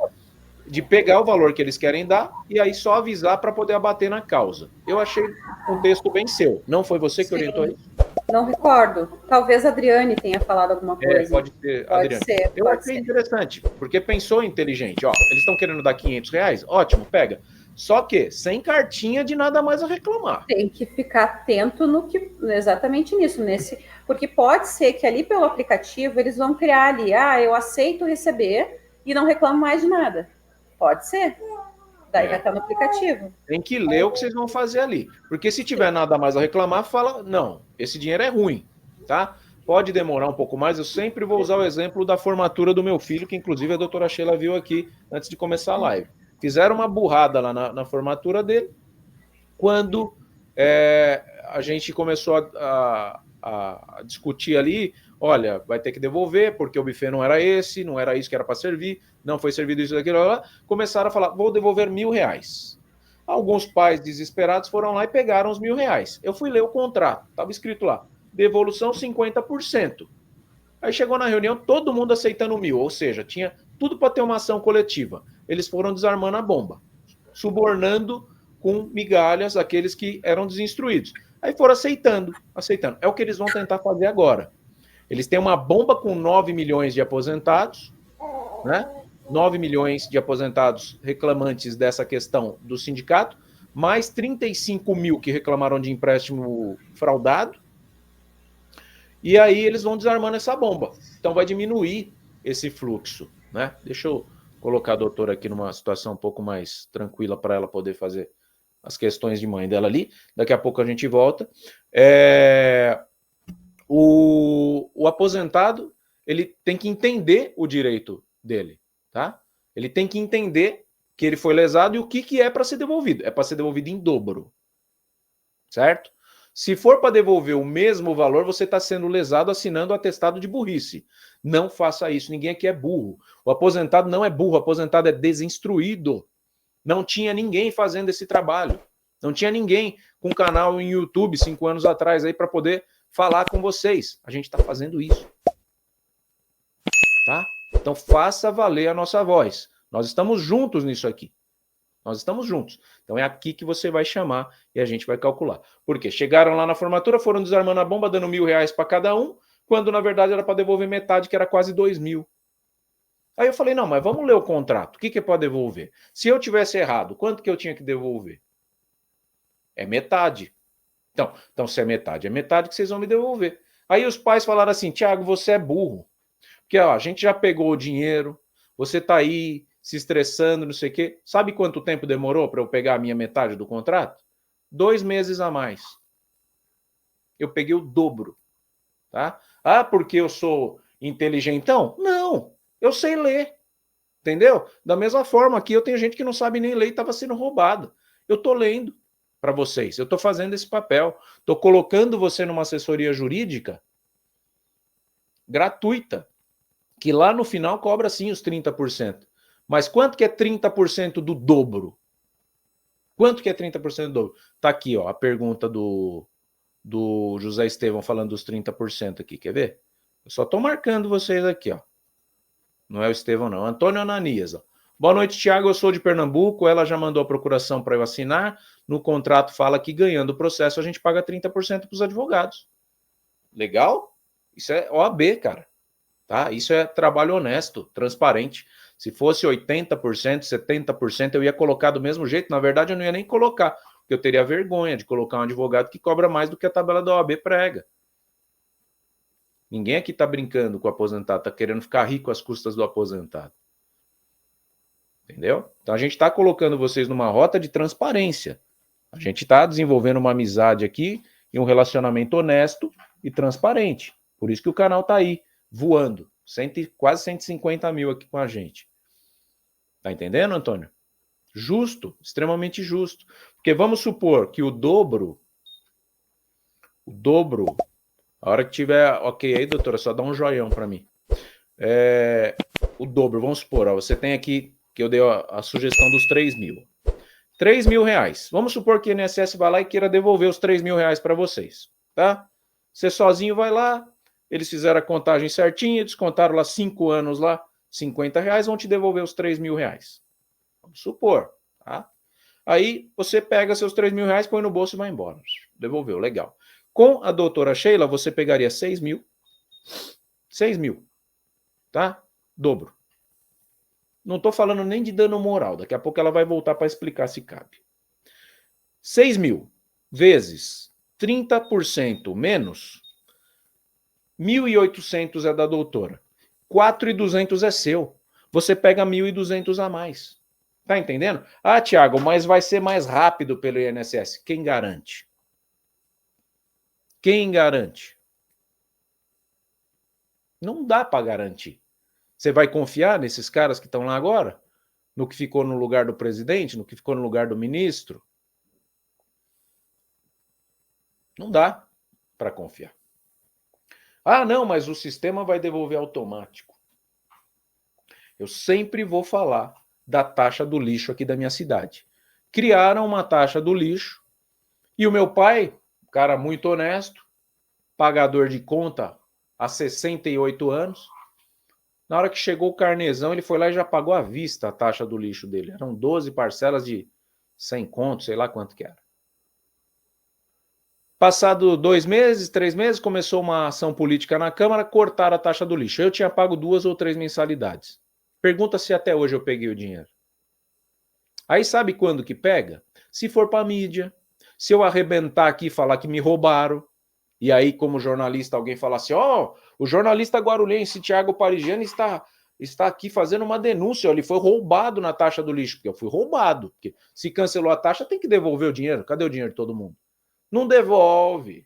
De pegar o valor que eles querem dar e aí só avisar para poder abater na causa. Eu achei um texto bem seu. Não foi você que orientou isso? Não recordo. Talvez a Adriane tenha falado alguma coisa. Pode ser, Adriane. Eu achei interessante, porque pensou inteligente. Ó, eles estão querendo dar R$500? Ótimo, pega. Só que sem cartinha de nada mais a reclamar. Tem que ficar atento no que, exatamente nisso, porque pode ser que ali pelo aplicativo eles vão criar ali, eu aceito receber e não reclamo mais de nada. Pode ser. Daí vai estar no aplicativo. Tem que ler o que vocês vão fazer ali. Porque se tiver nada mais a reclamar, fala, não, esse dinheiro é ruim, tá? Pode demorar um pouco mais, eu sempre vou usar o exemplo da formatura do meu filho, que inclusive a doutora Sheila viu aqui antes de começar a live. Fizeram uma burrada lá na formatura dele, quando a gente começou a discutir ali, olha, vai ter que devolver, porque o buffet não era esse, não era isso que era para servir, não foi servido isso, daquilo, lá. Começaram a falar, vou devolver R$1.000. Alguns pais desesperados foram lá e pegaram os R$1.000. Eu fui ler o contrato, estava escrito lá, devolução 50%. Aí chegou na reunião, todo mundo aceitando 1.000, ou seja, tinha tudo para ter uma ação coletiva. Eles foram desarmando a bomba, subornando com migalhas aqueles que eram desinstruídos. Aí foram aceitando. É o que eles vão tentar fazer agora. Eles têm uma bomba com 9 milhões de aposentados, né? 9 milhões de aposentados reclamantes dessa questão do sindicato, mais 35 mil que reclamaram de empréstimo fraudado. E aí eles vão desarmando essa bomba. Então vai diminuir esse fluxo, né? Deixa eu colocar a doutora aqui numa situação um pouco mais tranquila para ela poder fazer as questões de mãe dela ali. Daqui a pouco a gente volta. O aposentado, ele tem que entender o direito dele, tá? Ele tem que entender que ele foi lesado e o que é para ser devolvido. É para ser devolvido em dobro, certo? Se for para devolver o mesmo valor, você está sendo lesado assinando o atestado de burrice. Não faça isso, ninguém aqui é burro. O aposentado não é burro, o aposentado é desinstruído. Não tinha ninguém fazendo esse trabalho. Não tinha ninguém com canal em YouTube 5 anos atrás aí para poder falar com vocês. A gente está fazendo isso. Tá? Então faça valer a nossa voz. Nós estamos juntos nisso aqui. Nós estamos juntos. Então é aqui que você vai chamar e a gente vai calcular. Por quê? Chegaram lá na formatura, foram desarmando a bomba, dando R$1.000 para cada um, quando na verdade era para devolver metade, que era quase 2.000. Aí eu falei, não, mas vamos ler o contrato. O que é para devolver? Se eu tivesse errado, quanto que eu tinha que devolver? É metade. Então se é metade que vocês vão me devolver. Aí os pais falaram assim, Thiago, você é burro. Porque a gente já pegou o dinheiro, você está aí se estressando, não sei o quê. Sabe quanto tempo demorou para eu pegar a minha metade do contrato? 2 meses a mais. Eu peguei o dobro. Tá? Porque eu sou inteligentão? Não, eu sei ler. Entendeu? Da mesma forma, aqui eu tenho gente que não sabe nem ler e estava sendo roubado. Eu estou lendo para vocês, eu estou fazendo esse papel. Estou colocando você numa assessoria jurídica gratuita, que lá no final cobra sim os 30%. Mas quanto que é 30% do dobro? Quanto que é 30% do dobro? Tá aqui, ó, a pergunta do José Estevão falando dos 30% aqui, quer ver? Eu só tô marcando vocês aqui, ó. Não é o Estevão, não. Antônio Ananias, ó. Boa noite, Thiago, eu sou de Pernambuco, ela já mandou a procuração para eu assinar. No contrato fala que ganhando o processo a gente paga 30% para os advogados. Legal? Isso é OAB, cara. Tá? Isso é trabalho honesto, transparente. Se fosse 80%, 70%, eu ia colocar do mesmo jeito. Na verdade, eu não ia nem colocar, porque eu teria vergonha de colocar um advogado que cobra mais do que a tabela da OAB prega. Ninguém aqui está brincando com o aposentado, está querendo ficar rico às custas do aposentado. Entendeu? Então a gente está colocando vocês numa rota de transparência. A gente está desenvolvendo uma amizade aqui e um relacionamento honesto e transparente. Por isso que o canal está aí, voando. Quase 150 mil aqui com a gente. Tá entendendo, Antônio? Justo, extremamente justo. Porque vamos supor que o dobro, a hora que tiver ok aí, doutora, só dá um joião para mim. O dobro, vamos supor, ó, você tem aqui, que eu dei a sugestão dos 3 mil. 3 mil reais. Vamos supor que o INSS vai lá e queira devolver os 3 mil reais para vocês, tá? Você sozinho vai lá, eles fizeram a contagem certinha, descontaram lá 5 anos lá, 50 reais, vão te devolver os 3 mil reais. Vamos supor, tá? Aí você pega seus 3 mil reais, põe no bolso e vai embora. Devolveu, legal. Com a doutora Sheila, você pegaria 6 mil. 6 mil, tá? Dobro. Não estou falando nem de dano moral, daqui a pouco ela vai voltar para explicar se cabe. 6 mil vezes 30% menos, 1.800 é da doutora. 4.200 é seu. Você pega 1.200 a mais. Tá entendendo? Ah, Tiago, mas vai ser mais rápido pelo INSS. Quem garante? Quem garante? Não dá para garantir. Você vai confiar nesses caras que estão lá agora? No que ficou no lugar do presidente? No que ficou no lugar do ministro? Não dá para confiar. Ah, não, mas o sistema vai devolver automático. Eu sempre vou falar da taxa do lixo aqui da minha cidade. Criaram uma taxa do lixo e o meu pai, cara muito honesto, pagador de conta há 68 anos, na hora que chegou o carnezão, ele foi lá e já pagou à vista a taxa do lixo dele. Eram 12 parcelas de 100 contos, sei lá quanto que era. Passado 2 meses, 3 meses, começou uma ação política na Câmara, cortaram a taxa do lixo. Eu tinha pago 2 ou 3 mensalidades. Pergunta se até hoje eu peguei o dinheiro. Aí sabe quando que pega? Se for para a mídia, se eu arrebentar aqui e falar que me roubaram, e aí como jornalista alguém falar assim, ó, o jornalista guarulhense Thiago Parigiani está aqui fazendo uma denúncia, ó, ele foi roubado na taxa do lixo, porque eu fui roubado, porque se cancelou a taxa tem que devolver o dinheiro, cadê o dinheiro de todo mundo? Não devolve.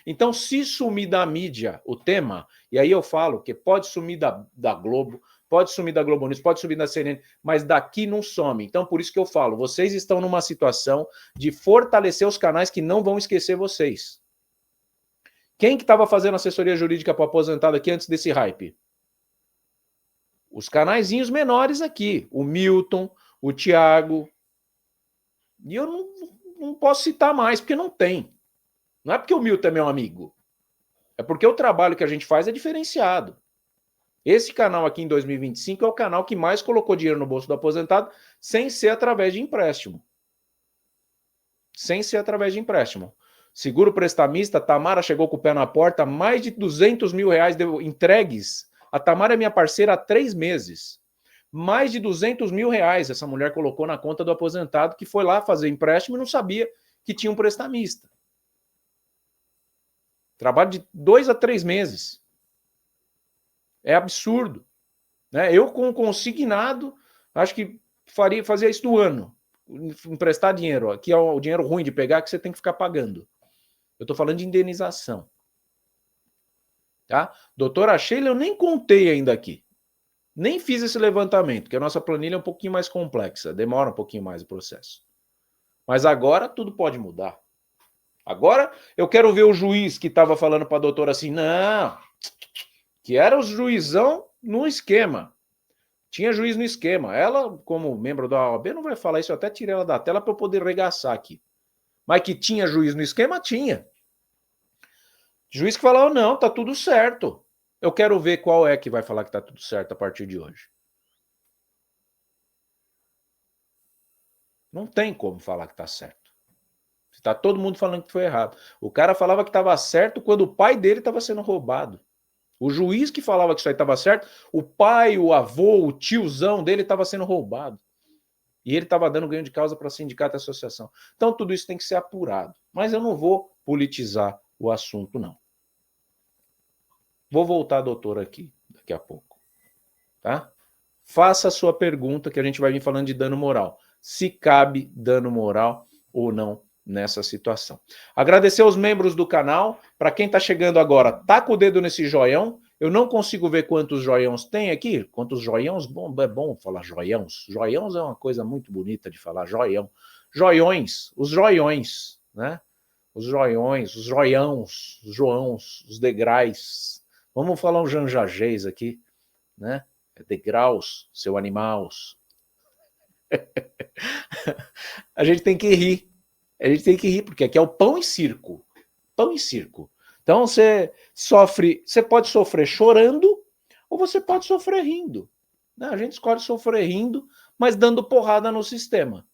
Então se sumir da mídia o tema, e aí eu falo que pode sumir da Globo, pode sumir da Globo News, pode sumir da CNN, mas daqui não some. Então, por isso que eu falo, vocês estão numa situação de fortalecer os canais que não vão esquecer vocês. Quem que estava fazendo assessoria jurídica para aposentado aqui antes desse hype? Os canaizinhos menores aqui. O Milton, o Thiago. E eu não posso citar mais, porque não tem. Não é porque o Milton é meu amigo. É porque o trabalho que a gente faz é diferenciado. Esse canal aqui em 2025 é o canal que mais colocou dinheiro no bolso do aposentado sem ser através de empréstimo. Sem ser através de empréstimo. Seguro prestamista, Tamara chegou com o pé na porta, mais de 200 mil reais entregues. A Tamara é minha parceira há 3 meses. Mais de 200 mil reais essa mulher colocou na conta do aposentado que foi lá fazer empréstimo e não sabia que tinha um prestamista. Trabalho de 2 a 3 meses. É absurdo. Né? Eu, com consignado, acho que fazia isso do ano. Emprestar dinheiro, ó, que é o dinheiro ruim de pegar que você tem que ficar pagando. Eu estou falando de indenização. Tá? Doutora Sheila, eu nem contei ainda aqui. Nem fiz esse levantamento, porque a nossa planilha é um pouquinho mais complexa. Demora um pouquinho mais o processo. Mas agora tudo pode mudar. Agora eu quero ver o juiz que estava falando para a doutora assim, não, que era o juizão no esquema. Tinha juiz no esquema. Ela, como membro da OAB, não vai falar isso, eu até tirei ela da tela para eu poder regaçar aqui. Mas que tinha juiz no esquema, tinha. Juiz que falava, não, tá tudo certo. Eu quero ver qual é que vai falar que tá tudo certo a partir de hoje. Não tem como falar que tá certo. Tá todo mundo falando que foi errado. O cara falava que estava certo quando o pai dele estava sendo roubado. O juiz que falava que isso aí estava certo, o pai, o avô, o tiozão dele estava sendo roubado. E ele estava dando ganho de causa para sindicato e associação. Então, tudo isso tem que ser apurado. Mas eu não vou politizar o assunto, não. Vou voltar, doutor, aqui daqui a pouco. Tá? Faça a sua pergunta, que a gente vai vir falando de dano moral. Se cabe dano moral ou não nessa situação. Agradecer aos membros do canal. Para quem está chegando agora, taca o dedo nesse joião. Eu não consigo ver quantos joiãos tem aqui. Quantos joiãos? Bom, é bom falar joiãos. Joiãos é uma coisa muito bonita de falar, joião. Joiões, os joiões, né? Os joiões, os joiãos, os joãos, os degraus. Vamos falar um janjagês aqui, né? Degraus, seu animaus. A gente tem que rir. A gente tem que rir, porque aqui é o pão e circo. Pão e circo. Então você pode sofrer chorando ou você pode sofrer rindo. A gente escolhe sofrer rindo, mas dando porrada no sistema.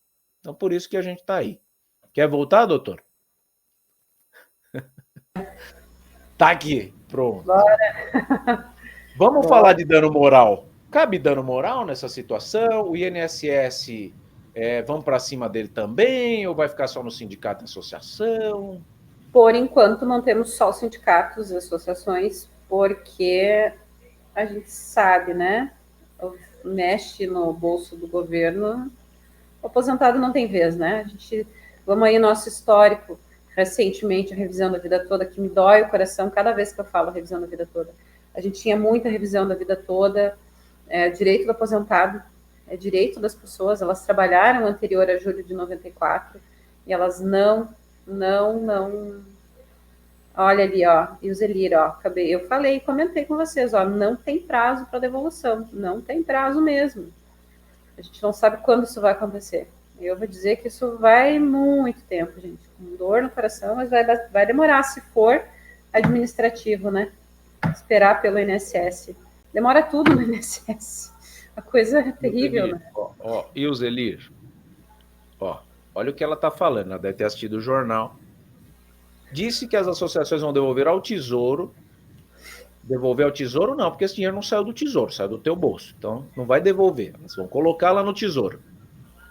Então por isso que a gente está aí. Quer voltar, doutor? Tá aqui, pronto. Bora. Vamos falar de dano moral. Cabe dano moral nessa situação? O INSS, vamos para cima dele também? Ou vai ficar só no sindicato e associação? Por enquanto, mantemos só os sindicatos e associações, porque a gente sabe, né? Mexe no bolso do governo. O aposentado não tem vez, né? Vamos aí, nosso histórico, recentemente, a revisão da vida toda, que me dói o coração cada vez que eu falo revisão da vida toda. A gente tinha muita revisão da vida toda, direito do aposentado, é direito das pessoas, elas trabalharam anterior a julho de 94, e elas não. Olha ali, ó, e o Zelir, ó, eu falei, comentei com vocês, ó, não tem prazo para devolução, não tem prazo mesmo. A gente não sabe quando isso vai acontecer. Eu vou dizer que isso vai muito tempo, gente, com dor no coração, mas vai demorar, se for administrativo, né? Esperar pelo INSS. Demora tudo no INSS. A coisa é terrível, Zelir, né? Ó, e o Zelir? Ó, olha o que ela está falando, ela deve ter assistido o jornal. Disse que as associações vão devolver ao Tesouro. Devolver ao Tesouro não, porque esse dinheiro não saiu do Tesouro, saiu do teu bolso. Então não vai devolver, elas vão colocar lá no Tesouro.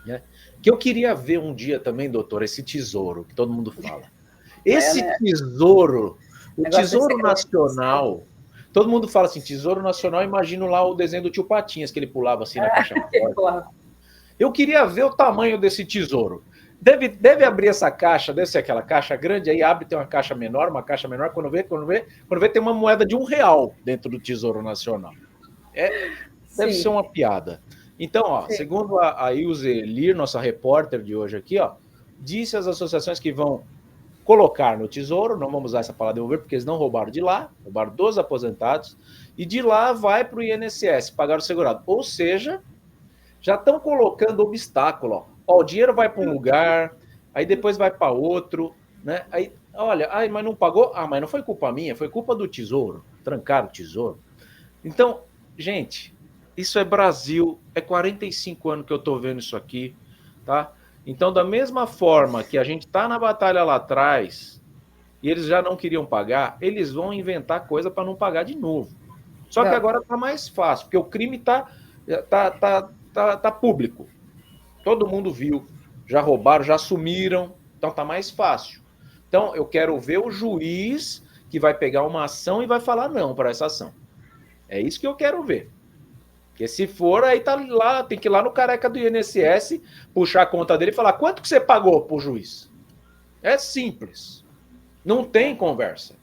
Né? Que eu queria ver um dia também, doutor, esse tesouro que todo mundo fala. Esse tesouro, o Tesouro Nacional, todo mundo fala assim, Tesouro Nacional, imagino lá o desenho do Tio Patinhas, que ele pulava assim na caixa forte. Eu queria ver o tamanho desse tesouro. Deve abrir essa caixa, deve ser aquela caixa grande, aí abre, tem uma caixa menor, quando vê tem uma moeda de R$1 dentro do Tesouro Nacional. Deve ser uma piada. Então, ó, segundo a Ilse Lir, nossa repórter de hoje aqui, ó, disse às associações que vão colocar no Tesouro, não vamos usar essa palavra devolver, porque eles não roubaram de lá, roubaram dos aposentados, e de lá vai para o INSS, pagar o segurado. Ou seja, já estão colocando obstáculo, ó. O dinheiro vai para um lugar, aí depois vai para outro, né? Aí, olha, mas não pagou? Mas não foi culpa minha, foi culpa do Tesouro. Trancaram o Tesouro. Então, gente, isso é Brasil, é 45 anos que eu estou vendo isso aqui, tá? Então, da mesma forma que a gente está na batalha lá atrás e eles já não queriam pagar, eles vão inventar coisa para não pagar de novo. Só que agora está mais fácil, porque o crime tá público. Todo mundo viu, já roubaram, já sumiram, então tá mais fácil. Então, eu quero ver o juiz que vai pegar uma ação e vai falar não para essa ação. É isso que eu quero ver. Porque se for, aí tá lá, tem que ir lá no careca do INSS, puxar a conta dele e falar quanto que você pagou pro juiz. É simples. Não tem conversa.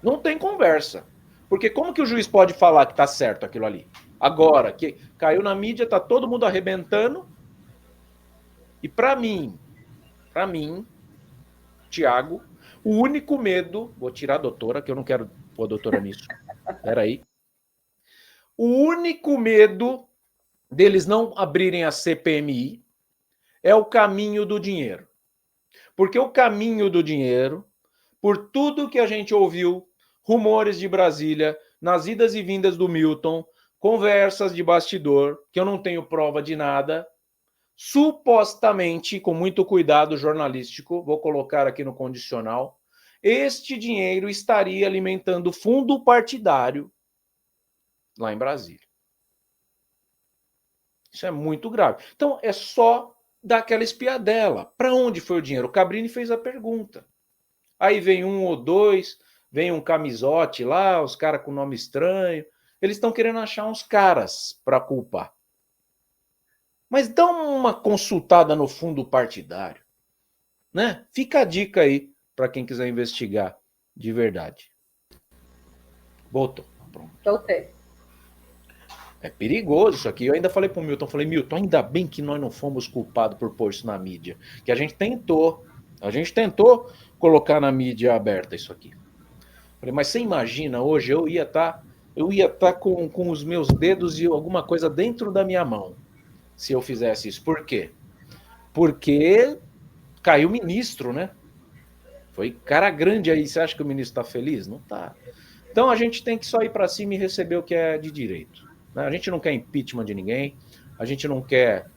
Não tem conversa. Porque como que o juiz pode falar que tá certo aquilo ali? Agora, que caiu na mídia, tá todo mundo arrebentando. E para mim, Tiago, o único medo, vou tirar a doutora, que eu não quero pôr a doutora nisso. Peraí. O único medo deles não abrirem a CPMI é o caminho do dinheiro. Porque o caminho do dinheiro, por tudo que a gente ouviu, rumores de Brasília, nas idas e vindas do Milton, conversas de bastidor, que eu não tenho prova de nada, supostamente, com muito cuidado jornalístico, vou colocar aqui no condicional, este dinheiro estaria alimentando fundo partidário lá em Brasília. Isso é muito grave. Então, é só dar aquela espiadela. Para onde foi o dinheiro? O Cabrini fez a pergunta. Aí vem um ou dois, vem um camisote lá, os caras com nome estranho. Eles estão querendo achar uns caras para culpar. Mas dá uma consultada no fundo partidário, né? Fica a dica aí para quem quiser investigar de verdade. Voltou. Pronto. Voltei. É perigoso isso aqui. Eu ainda falei pro Milton, Milton, ainda bem que nós não fomos culpados por pôr isso na mídia. Que a gente tentou colocar na mídia aberta isso aqui. Falei, mas você imagina, hoje eu ia estar com os meus dedos e alguma coisa dentro da minha mão, se eu fizesse isso. Por quê? Porque caiu o ministro, né? Foi cara grande aí. Você acha que o ministro está feliz? Não está. Então a gente tem que só ir para cima e receber o que é de direito. A gente não quer impeachment de ninguém, a gente não quer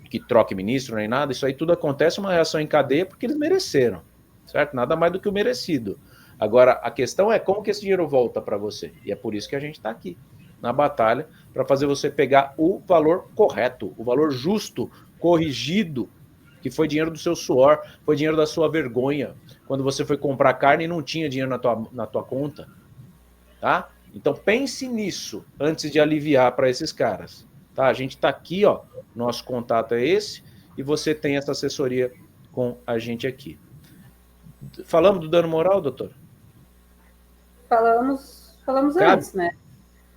que troque ministro nem nada, isso aí tudo acontece uma reação em cadeia porque eles mereceram, certo? Nada mais do que o merecido. Agora, a questão é como que esse dinheiro volta para você, e é por isso que a gente está aqui, na batalha, para fazer você pegar o valor correto, o valor justo, corrigido, que foi dinheiro do seu suor, foi dinheiro da sua vergonha, quando você foi comprar carne e não tinha dinheiro na tua conta, tá? Então pense nisso antes de aliviar para esses caras. Tá? A gente está aqui, ó, nosso contato é esse, e você tem essa assessoria com a gente aqui. Falamos do dano moral, doutor? Falamos antes, né?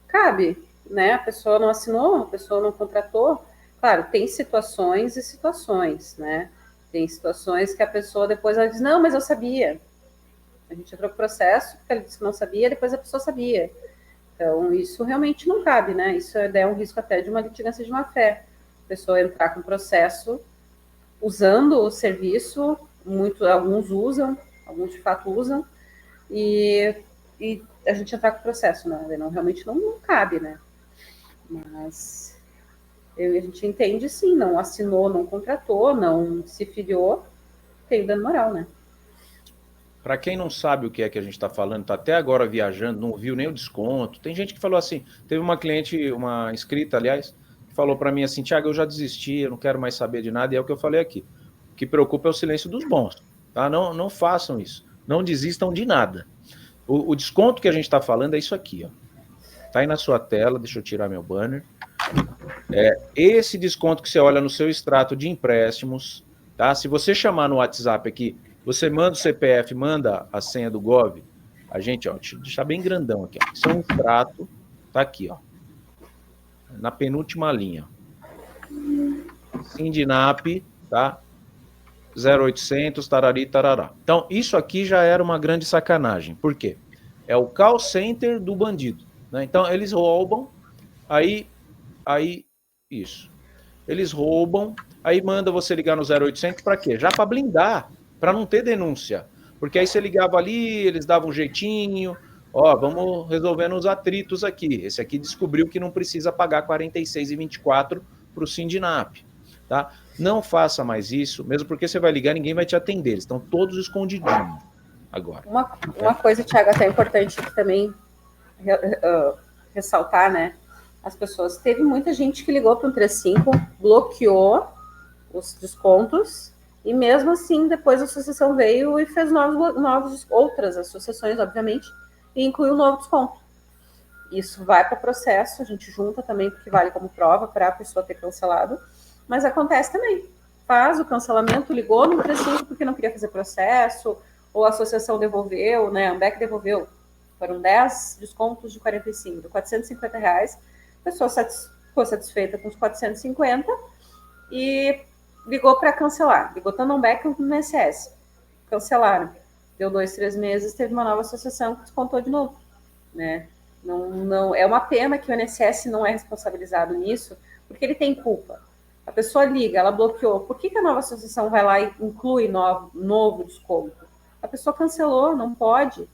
Cabe, né? A pessoa não assinou, a pessoa não contratou. Claro, tem situações e situações, né? Tem situações que a pessoa depois ela diz, não, mas eu sabia. A gente entrou pro processo, porque ele disse que não sabia, depois a pessoa sabia. Então, isso realmente não cabe, né? Isso é um risco até de uma litigância de má-fé. A pessoa entrar com processo usando o serviço, alguns usam, alguns de fato usam, e a gente entrar com processo, né? Realmente não cabe, né? Mas a gente entende sim, não assinou, não contratou, não se filiou, tem dano moral, né? Para quem não sabe o que é que a gente está falando, está até agora viajando, não viu nem o desconto. Tem gente que falou assim, teve uma cliente, uma inscrita, aliás, que falou para mim assim, Thiago, eu já desisti, eu não quero mais saber de nada, e é o que eu falei aqui. O que preocupa é o silêncio dos bons, tá? Não façam isso, não desistam de nada. O desconto que a gente está falando é isso aqui, ó. Tá aí na sua tela, deixa eu tirar meu banner. Esse desconto que você olha no seu extrato de empréstimos, tá? Se você chamar no WhatsApp aqui, você manda o CPF, manda a senha do Gov, a gente, ó, deixa eu deixar bem grandão aqui, ó. Isso é um extrato, tá aqui, ó, na penúltima linha. Sindinap, tá? 0800, tarari, tarará. Então, isso aqui já era uma grande sacanagem. Por quê? É o call center do bandido, né? Então, eles roubam, aí isso. Eles roubam, aí manda você ligar no 0800 para quê? Já para blindar, para não ter denúncia. Porque aí você ligava ali, eles davam um jeitinho, ó, vamos resolvendo os atritos aqui. Esse aqui descobriu que não precisa pagar 46,24 para o Sindinap, tá? Não faça mais isso, mesmo porque você vai ligar e ninguém vai te atender. Eles estão todos escondidinhos agora. Uma coisa, Thiago, até importante também ressaltar, né? As pessoas, teve muita gente que ligou para o 135, bloqueou os descontos, e mesmo assim, depois a associação veio e fez outras associações, obviamente, e incluiu um novo desconto. Isso vai para processo, a gente junta também, porque vale como prova para a pessoa ter cancelado, mas acontece também. Faz o cancelamento, ligou no 135 porque não queria fazer processo, ou a associação devolveu, né? A Ambec devolveu. Foram 10 descontos de 45, de R$450. A pessoa ficou satisfeita com os 450 e ligou para cancelar. Ligou tanto no Ambec quanto no INSS. Cancelaram. Deu 2, 3 meses, teve uma nova associação que descontou de novo, né? Não, é uma pena que o INSS não é responsabilizado nisso, porque ele tem culpa. A pessoa liga, ela bloqueou. Por que a nova associação vai lá e inclui novo desconto? A pessoa cancelou, não pode.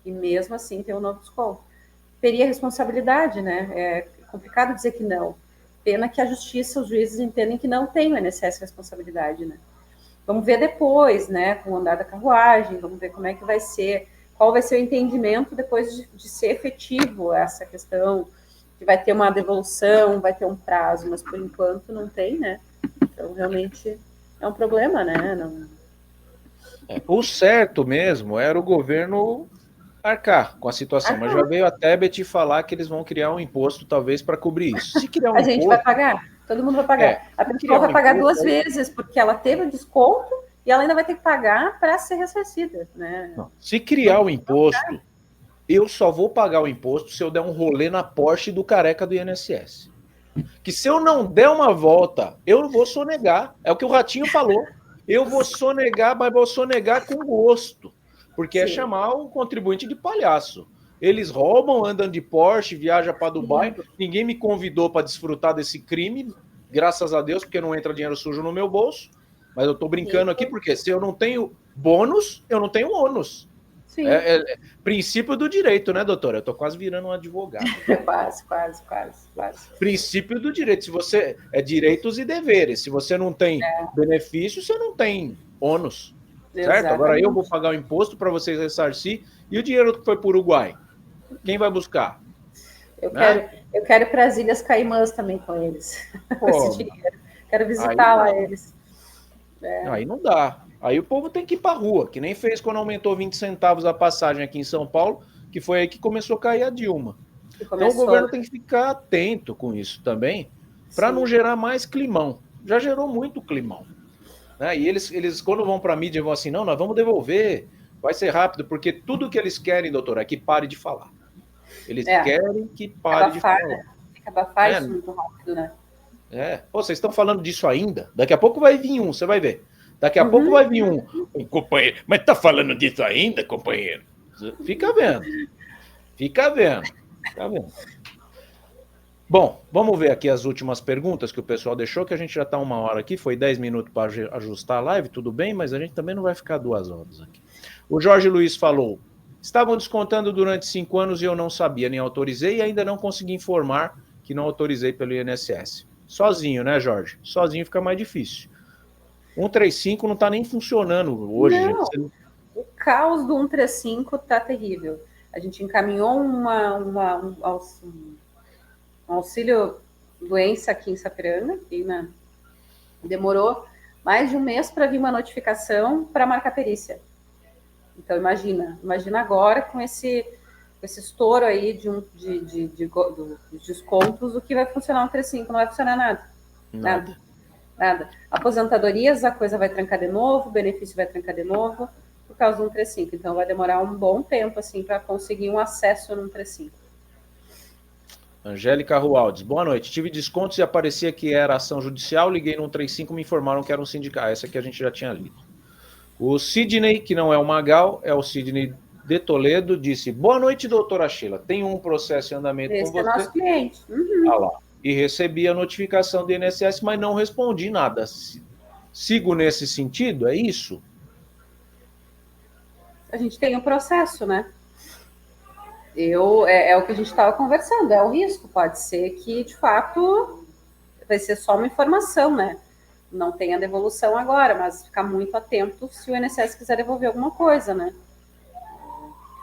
E mesmo assim tem um novo desconto. Teria responsabilidade, né? É complicado dizer que não. Pena que a justiça, os juízes entendem que não tem o INSS responsabilidade, né? Vamos ver depois, né, com o andar da carruagem, vamos ver como é que vai ser, qual vai ser o entendimento depois de ser efetivo essa questão, que vai ter uma devolução, vai ter um prazo, mas por enquanto não tem, né? Então, realmente é um problema, né? Não... O certo mesmo era o governo arcar com a situação, mas já veio a Tebet falar que eles vão criar um imposto, talvez, para cobrir isso. Se criar um a gente vai pagar, todo mundo vai pagar. A pessoa vai pagar duas vezes, porque ela teve o desconto e ela ainda vai ter que pagar para ser ressarcida, né? Não. Se criar o imposto, eu só vou pagar o imposto se eu der um rolê na Porsche do careca do INSS. Que se eu não der uma volta, eu vou sonegar. É o que o Ratinho falou. Eu vou sonegar, mas vou sonegar com gosto. Porque é chamar o contribuinte de palhaço. Eles roubam, andam de Porsche, viajam para Dubai. Ninguém me convidou para desfrutar desse crime, graças a Deus, porque não entra dinheiro sujo no meu bolso. Mas eu estou brincando aqui porque se eu não tenho bônus, eu não tenho ônus. É princípio do direito, né, doutora? Eu tô quase virando um advogado. Quase. Princípio do direito. Se você é direitos e deveres. Se você não tem benefício, você não tem ônus. Certo? Exatamente. Agora eu vou pagar o imposto para vocês ressarcir. E o dinheiro que foi para o Uruguai? Quem vai buscar? Eu quero ir para as Ilhas Caimãs também com eles. Com esse dinheiro. Quero visitar lá eles. Aí não dá. Aí o povo tem que ir para a rua, que nem fez quando aumentou 20 centavos a passagem aqui em São Paulo, que foi aí que começou a cair a Dilma. Então o governo tem que ficar atento com isso também, para não gerar mais climão. Já gerou muito climão. Né? E eles, quando vão para a mídia, vão assim, não, nós vamos devolver, vai ser rápido, porque tudo que eles querem, doutora, é que pare de falar. Eles querem que pare de falar. Fica abafar isso muito rápido, né? Pô, vocês estão falando disso ainda? Daqui a pouco vai vir um, você vai ver. Daqui a pouco vai vir um companheiro. Mas tá falando disso ainda, companheiro? Fica vendo. Fica vendo. Bom, vamos ver aqui as últimas perguntas que o pessoal deixou, que a gente já está 1 hora aqui. Foi 10 minutos para ajustar a live, tudo bem, mas a gente também não vai ficar 2 horas aqui. O Jorge Luiz falou: estavam descontando durante 5 anos e eu não sabia, nem autorizei e ainda não consegui informar que não autorizei pelo INSS. Sozinho, né, Jorge? Sozinho fica mais difícil. 135 não está nem funcionando hoje, não, gente. O caos do 135 está terrível. A gente encaminhou um auxílio doença aqui em Sapiranga, demorou mais de 1 mês para vir uma notificação para marcar perícia. Então, imagina agora com esse estouro aí de descontos, o que vai funcionar o 135? Não vai funcionar nada. Aposentadorias, a coisa vai trancar de novo, o benefício vai trancar de novo, por causa do 135. Então, vai demorar um bom tempo, assim, para conseguir um acesso no 135. Angélica Rualdes, boa noite. Tive descontos e aparecia que era ação judicial, liguei no 135, me informaram que era um sindicato. Essa que a gente já tinha lido. O Sidney, que não é o Magal, é o Sidney de Toledo, disse: boa noite, doutora Sheila. Tem um processo em andamento com você. Esse é nosso cliente. Ah lá. E recebi a notificação do INSS, mas não respondi nada. Sigo nesse sentido? É isso? A gente tem um processo, né? É o que a gente estava conversando, é o risco. Pode ser que, de fato, vai ser só uma informação, né? Não tem a devolução agora, mas ficar muito atento se o INSS quiser devolver alguma coisa, né?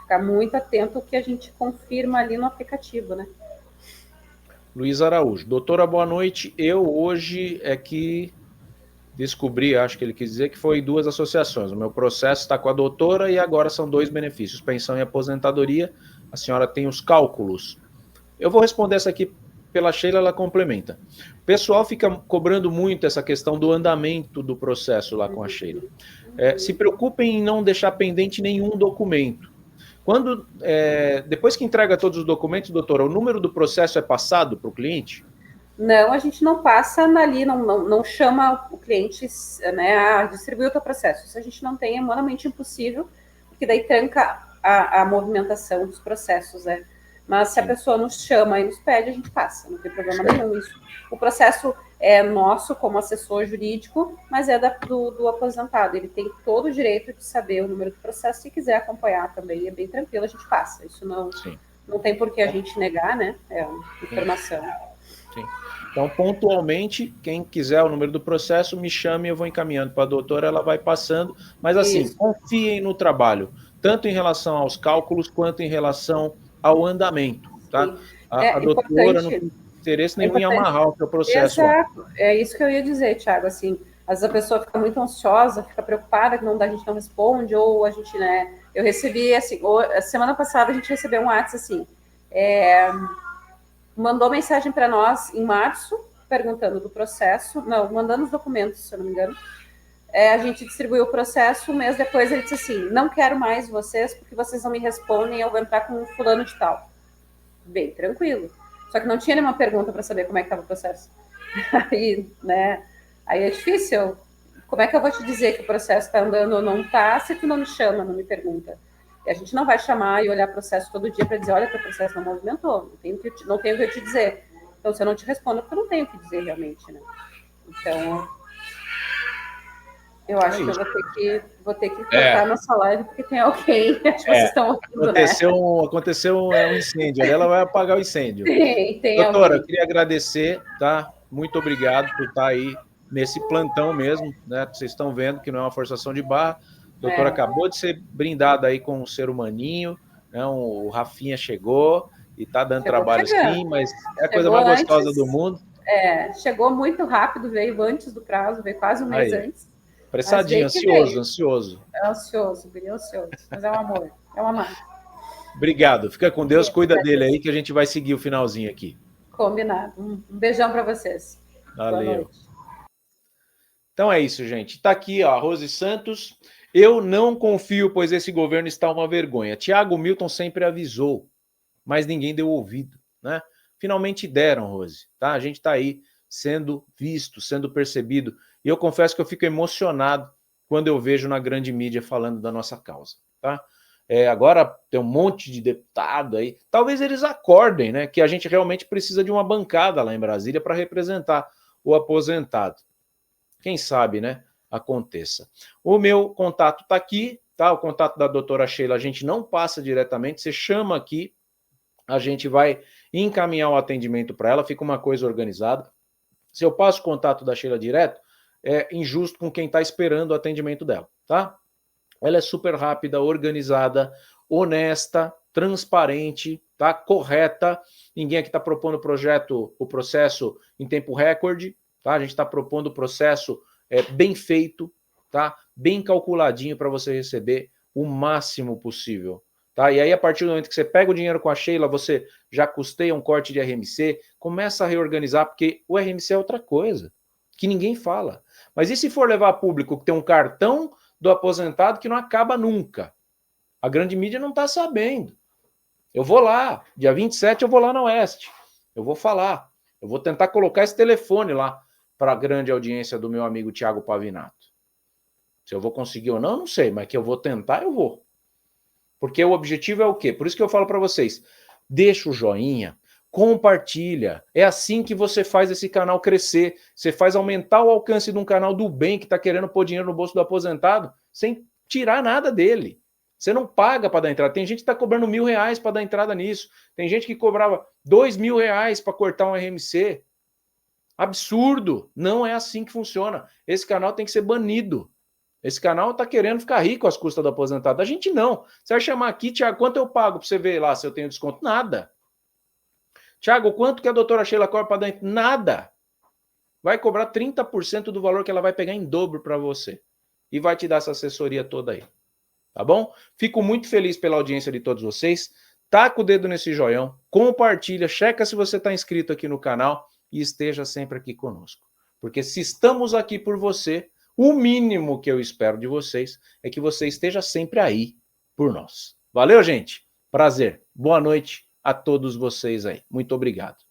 Ficar muito atento ao que a gente confirma ali no aplicativo, né? Luiz Araújo, doutora, boa noite. Eu hoje é que descobri, acho que ele quis dizer que foi 2 associações. O meu processo está com a doutora e agora são 2 benefícios, pensão e aposentadoria. A senhora tem os cálculos. Eu vou responder essa aqui pela Sheila, ela complementa. O pessoal fica cobrando muito essa questão do andamento do processo lá com a Sheila. Se preocupem em não deixar pendente nenhum documento. Depois que entrega todos os documentos, doutora, o número do processo é passado para o cliente? Não, a gente não passa ali, não chama o cliente, né, a distribuir o teu processo. Isso a gente não tem, é humanamente impossível, porque daí tranca a movimentação dos processos, né? Mas se a pessoa nos chama e nos pede, a gente passa, não tem problema nenhum isso. O processo é nosso como assessor jurídico, mas é do aposentado. Ele tem todo o direito de saber o número do processo, se quiser acompanhar também, é bem tranquilo, a gente passa. Isso não tem por que a gente negar, né? É uma informação. Sim. Então, pontualmente, quem quiser o número do processo, me chame, eu vou encaminhando para a doutora, ela vai passando. Mas, assim, Isso. confiem no trabalho, tanto em relação aos cálculos, quanto em relação ao andamento, tá? Sim. A É doutora não importante. tem interesse É nenhum em importante. amarrar o seu processo lá. Exato. É isso que eu ia dizer, Thiago. Assim, às vezes a pessoa fica muito ansiosa, fica preocupada que não, a gente não responde, ou a gente, né? Eu recebi, assim, semana passada a gente recebeu um WhatsApp assim. Mandou mensagem para nós em março, perguntando do processo, não, mandando os documentos, se eu não me engano. A gente distribuiu o processo, um mês depois ele disse assim, não quero mais vocês, porque vocês não me respondem, eu vou entrar com um fulano de tal. Bem, tranquilo. Só que não tinha nenhuma pergunta para saber como é que estava o processo. Aí, né, aí é difícil. Como é que eu vou te dizer que o processo está andando ou não está, se tu não me chama, não me pergunta? E a gente não vai chamar e olhar o processo todo dia para dizer, olha, teu processo não movimentou, não tenho o que te dizer. Então, se eu não te respondo, é porque eu não tenho o que dizer realmente, né? Então, eu acho que eu vou ter que cortar a nossa live, porque tem alguém, acho que vocês estão ouvindo, Aconteceu um incêndio, ela vai apagar o incêndio. Tem Doutora, alguém. eu queria agradecer, tá? Muito obrigado por estar aí nesse plantão mesmo, né? Vocês estão vendo que não é uma forçação de barra. A doutora acabou de ser brindada aí com um ser humaninho, né? O Rafinha chegou e tá dando trabalho sim, mas é a coisa mais gostosa do mundo. Chegou muito rápido, veio antes do prazo, veio quase um mês antes. Pressadinho, ansioso. É ansioso, bem ansioso, mas é um amor, é uma amar. Obrigado, fica com Deus, cuida dele aí que a gente vai seguir o finalzinho aqui. Combinado. Um beijão para vocês. Valeu. Boa noite. Então é isso, gente. Tá aqui, ó, a Rose Santos. Eu não confio, pois esse governo está uma vergonha. Tiago Milton sempre avisou, mas ninguém deu ouvido, né? Finalmente deram, Rose, tá? A gente tá aí sendo visto, sendo percebido. E eu confesso que eu fico emocionado quando eu vejo na grande mídia falando da nossa causa, tá? Agora tem um monte de deputado aí. Talvez eles acordem, né? Que a gente realmente precisa de uma bancada lá em Brasília para representar o aposentado. Quem sabe, né? Aconteça. O meu contato está aqui, tá? O contato da doutora Sheila a gente não passa diretamente, você chama aqui, a gente vai encaminhar o atendimento para ela, fica uma coisa organizada. Se eu passo o contato da Sheila direto, é injusto com quem está esperando o atendimento dela, tá? Ela é super rápida, organizada, honesta, transparente, tá? Correta. Ninguém aqui está propondo o processo em tempo recorde, tá? A gente está propondo o processo bem feito, tá? Bem calculadinho para você receber o máximo possível, tá? E aí, a partir do momento que você pega o dinheiro com a Sheila, você já custeia um corte de RMC, começa a reorganizar, porque o RMC é outra coisa, que ninguém fala. Mas e se for levar a público que tem um cartão do aposentado que não acaba nunca? A grande mídia não está sabendo. Eu vou lá, dia 27 eu vou lá na Oeste. Eu vou falar. Eu vou tentar colocar esse telefone lá para a grande audiência do meu amigo Tiago Pavinato. Se eu vou conseguir ou não, eu não sei, mas que eu vou tentar, eu vou. Porque o objetivo é o quê? Por isso que eu falo para vocês, deixa o joinha, compartilha. É assim que você faz esse canal crescer. Você faz aumentar o alcance de um canal do bem que está querendo pôr dinheiro no bolso do aposentado sem tirar nada dele. Você não paga para dar entrada. Tem gente que está cobrando R$1.000 para dar entrada nisso. Tem gente que cobrava R$2.000 para cortar um RMC. Absurdo. Não é assim que funciona. Esse canal tem que ser banido. Esse canal está querendo ficar rico às custas do aposentado. A gente não. Você vai chamar aqui, Tiago, quanto eu pago para você ver lá se eu tenho desconto? Nada. Tiago, quanto que a doutora Sheila cobra para dar? Nada. Vai cobrar 30% do valor que ela vai pegar em dobro para você. E vai te dar essa assessoria toda aí. Tá bom? Fico muito feliz pela audiência de todos vocês. Taca o dedo nesse joião, compartilha, checa se você está inscrito aqui no canal e esteja sempre aqui conosco. Porque se estamos aqui por você, o mínimo que eu espero de vocês é que você esteja sempre aí por nós. Valeu, gente? Prazer. Boa noite a todos vocês aí. Muito obrigado.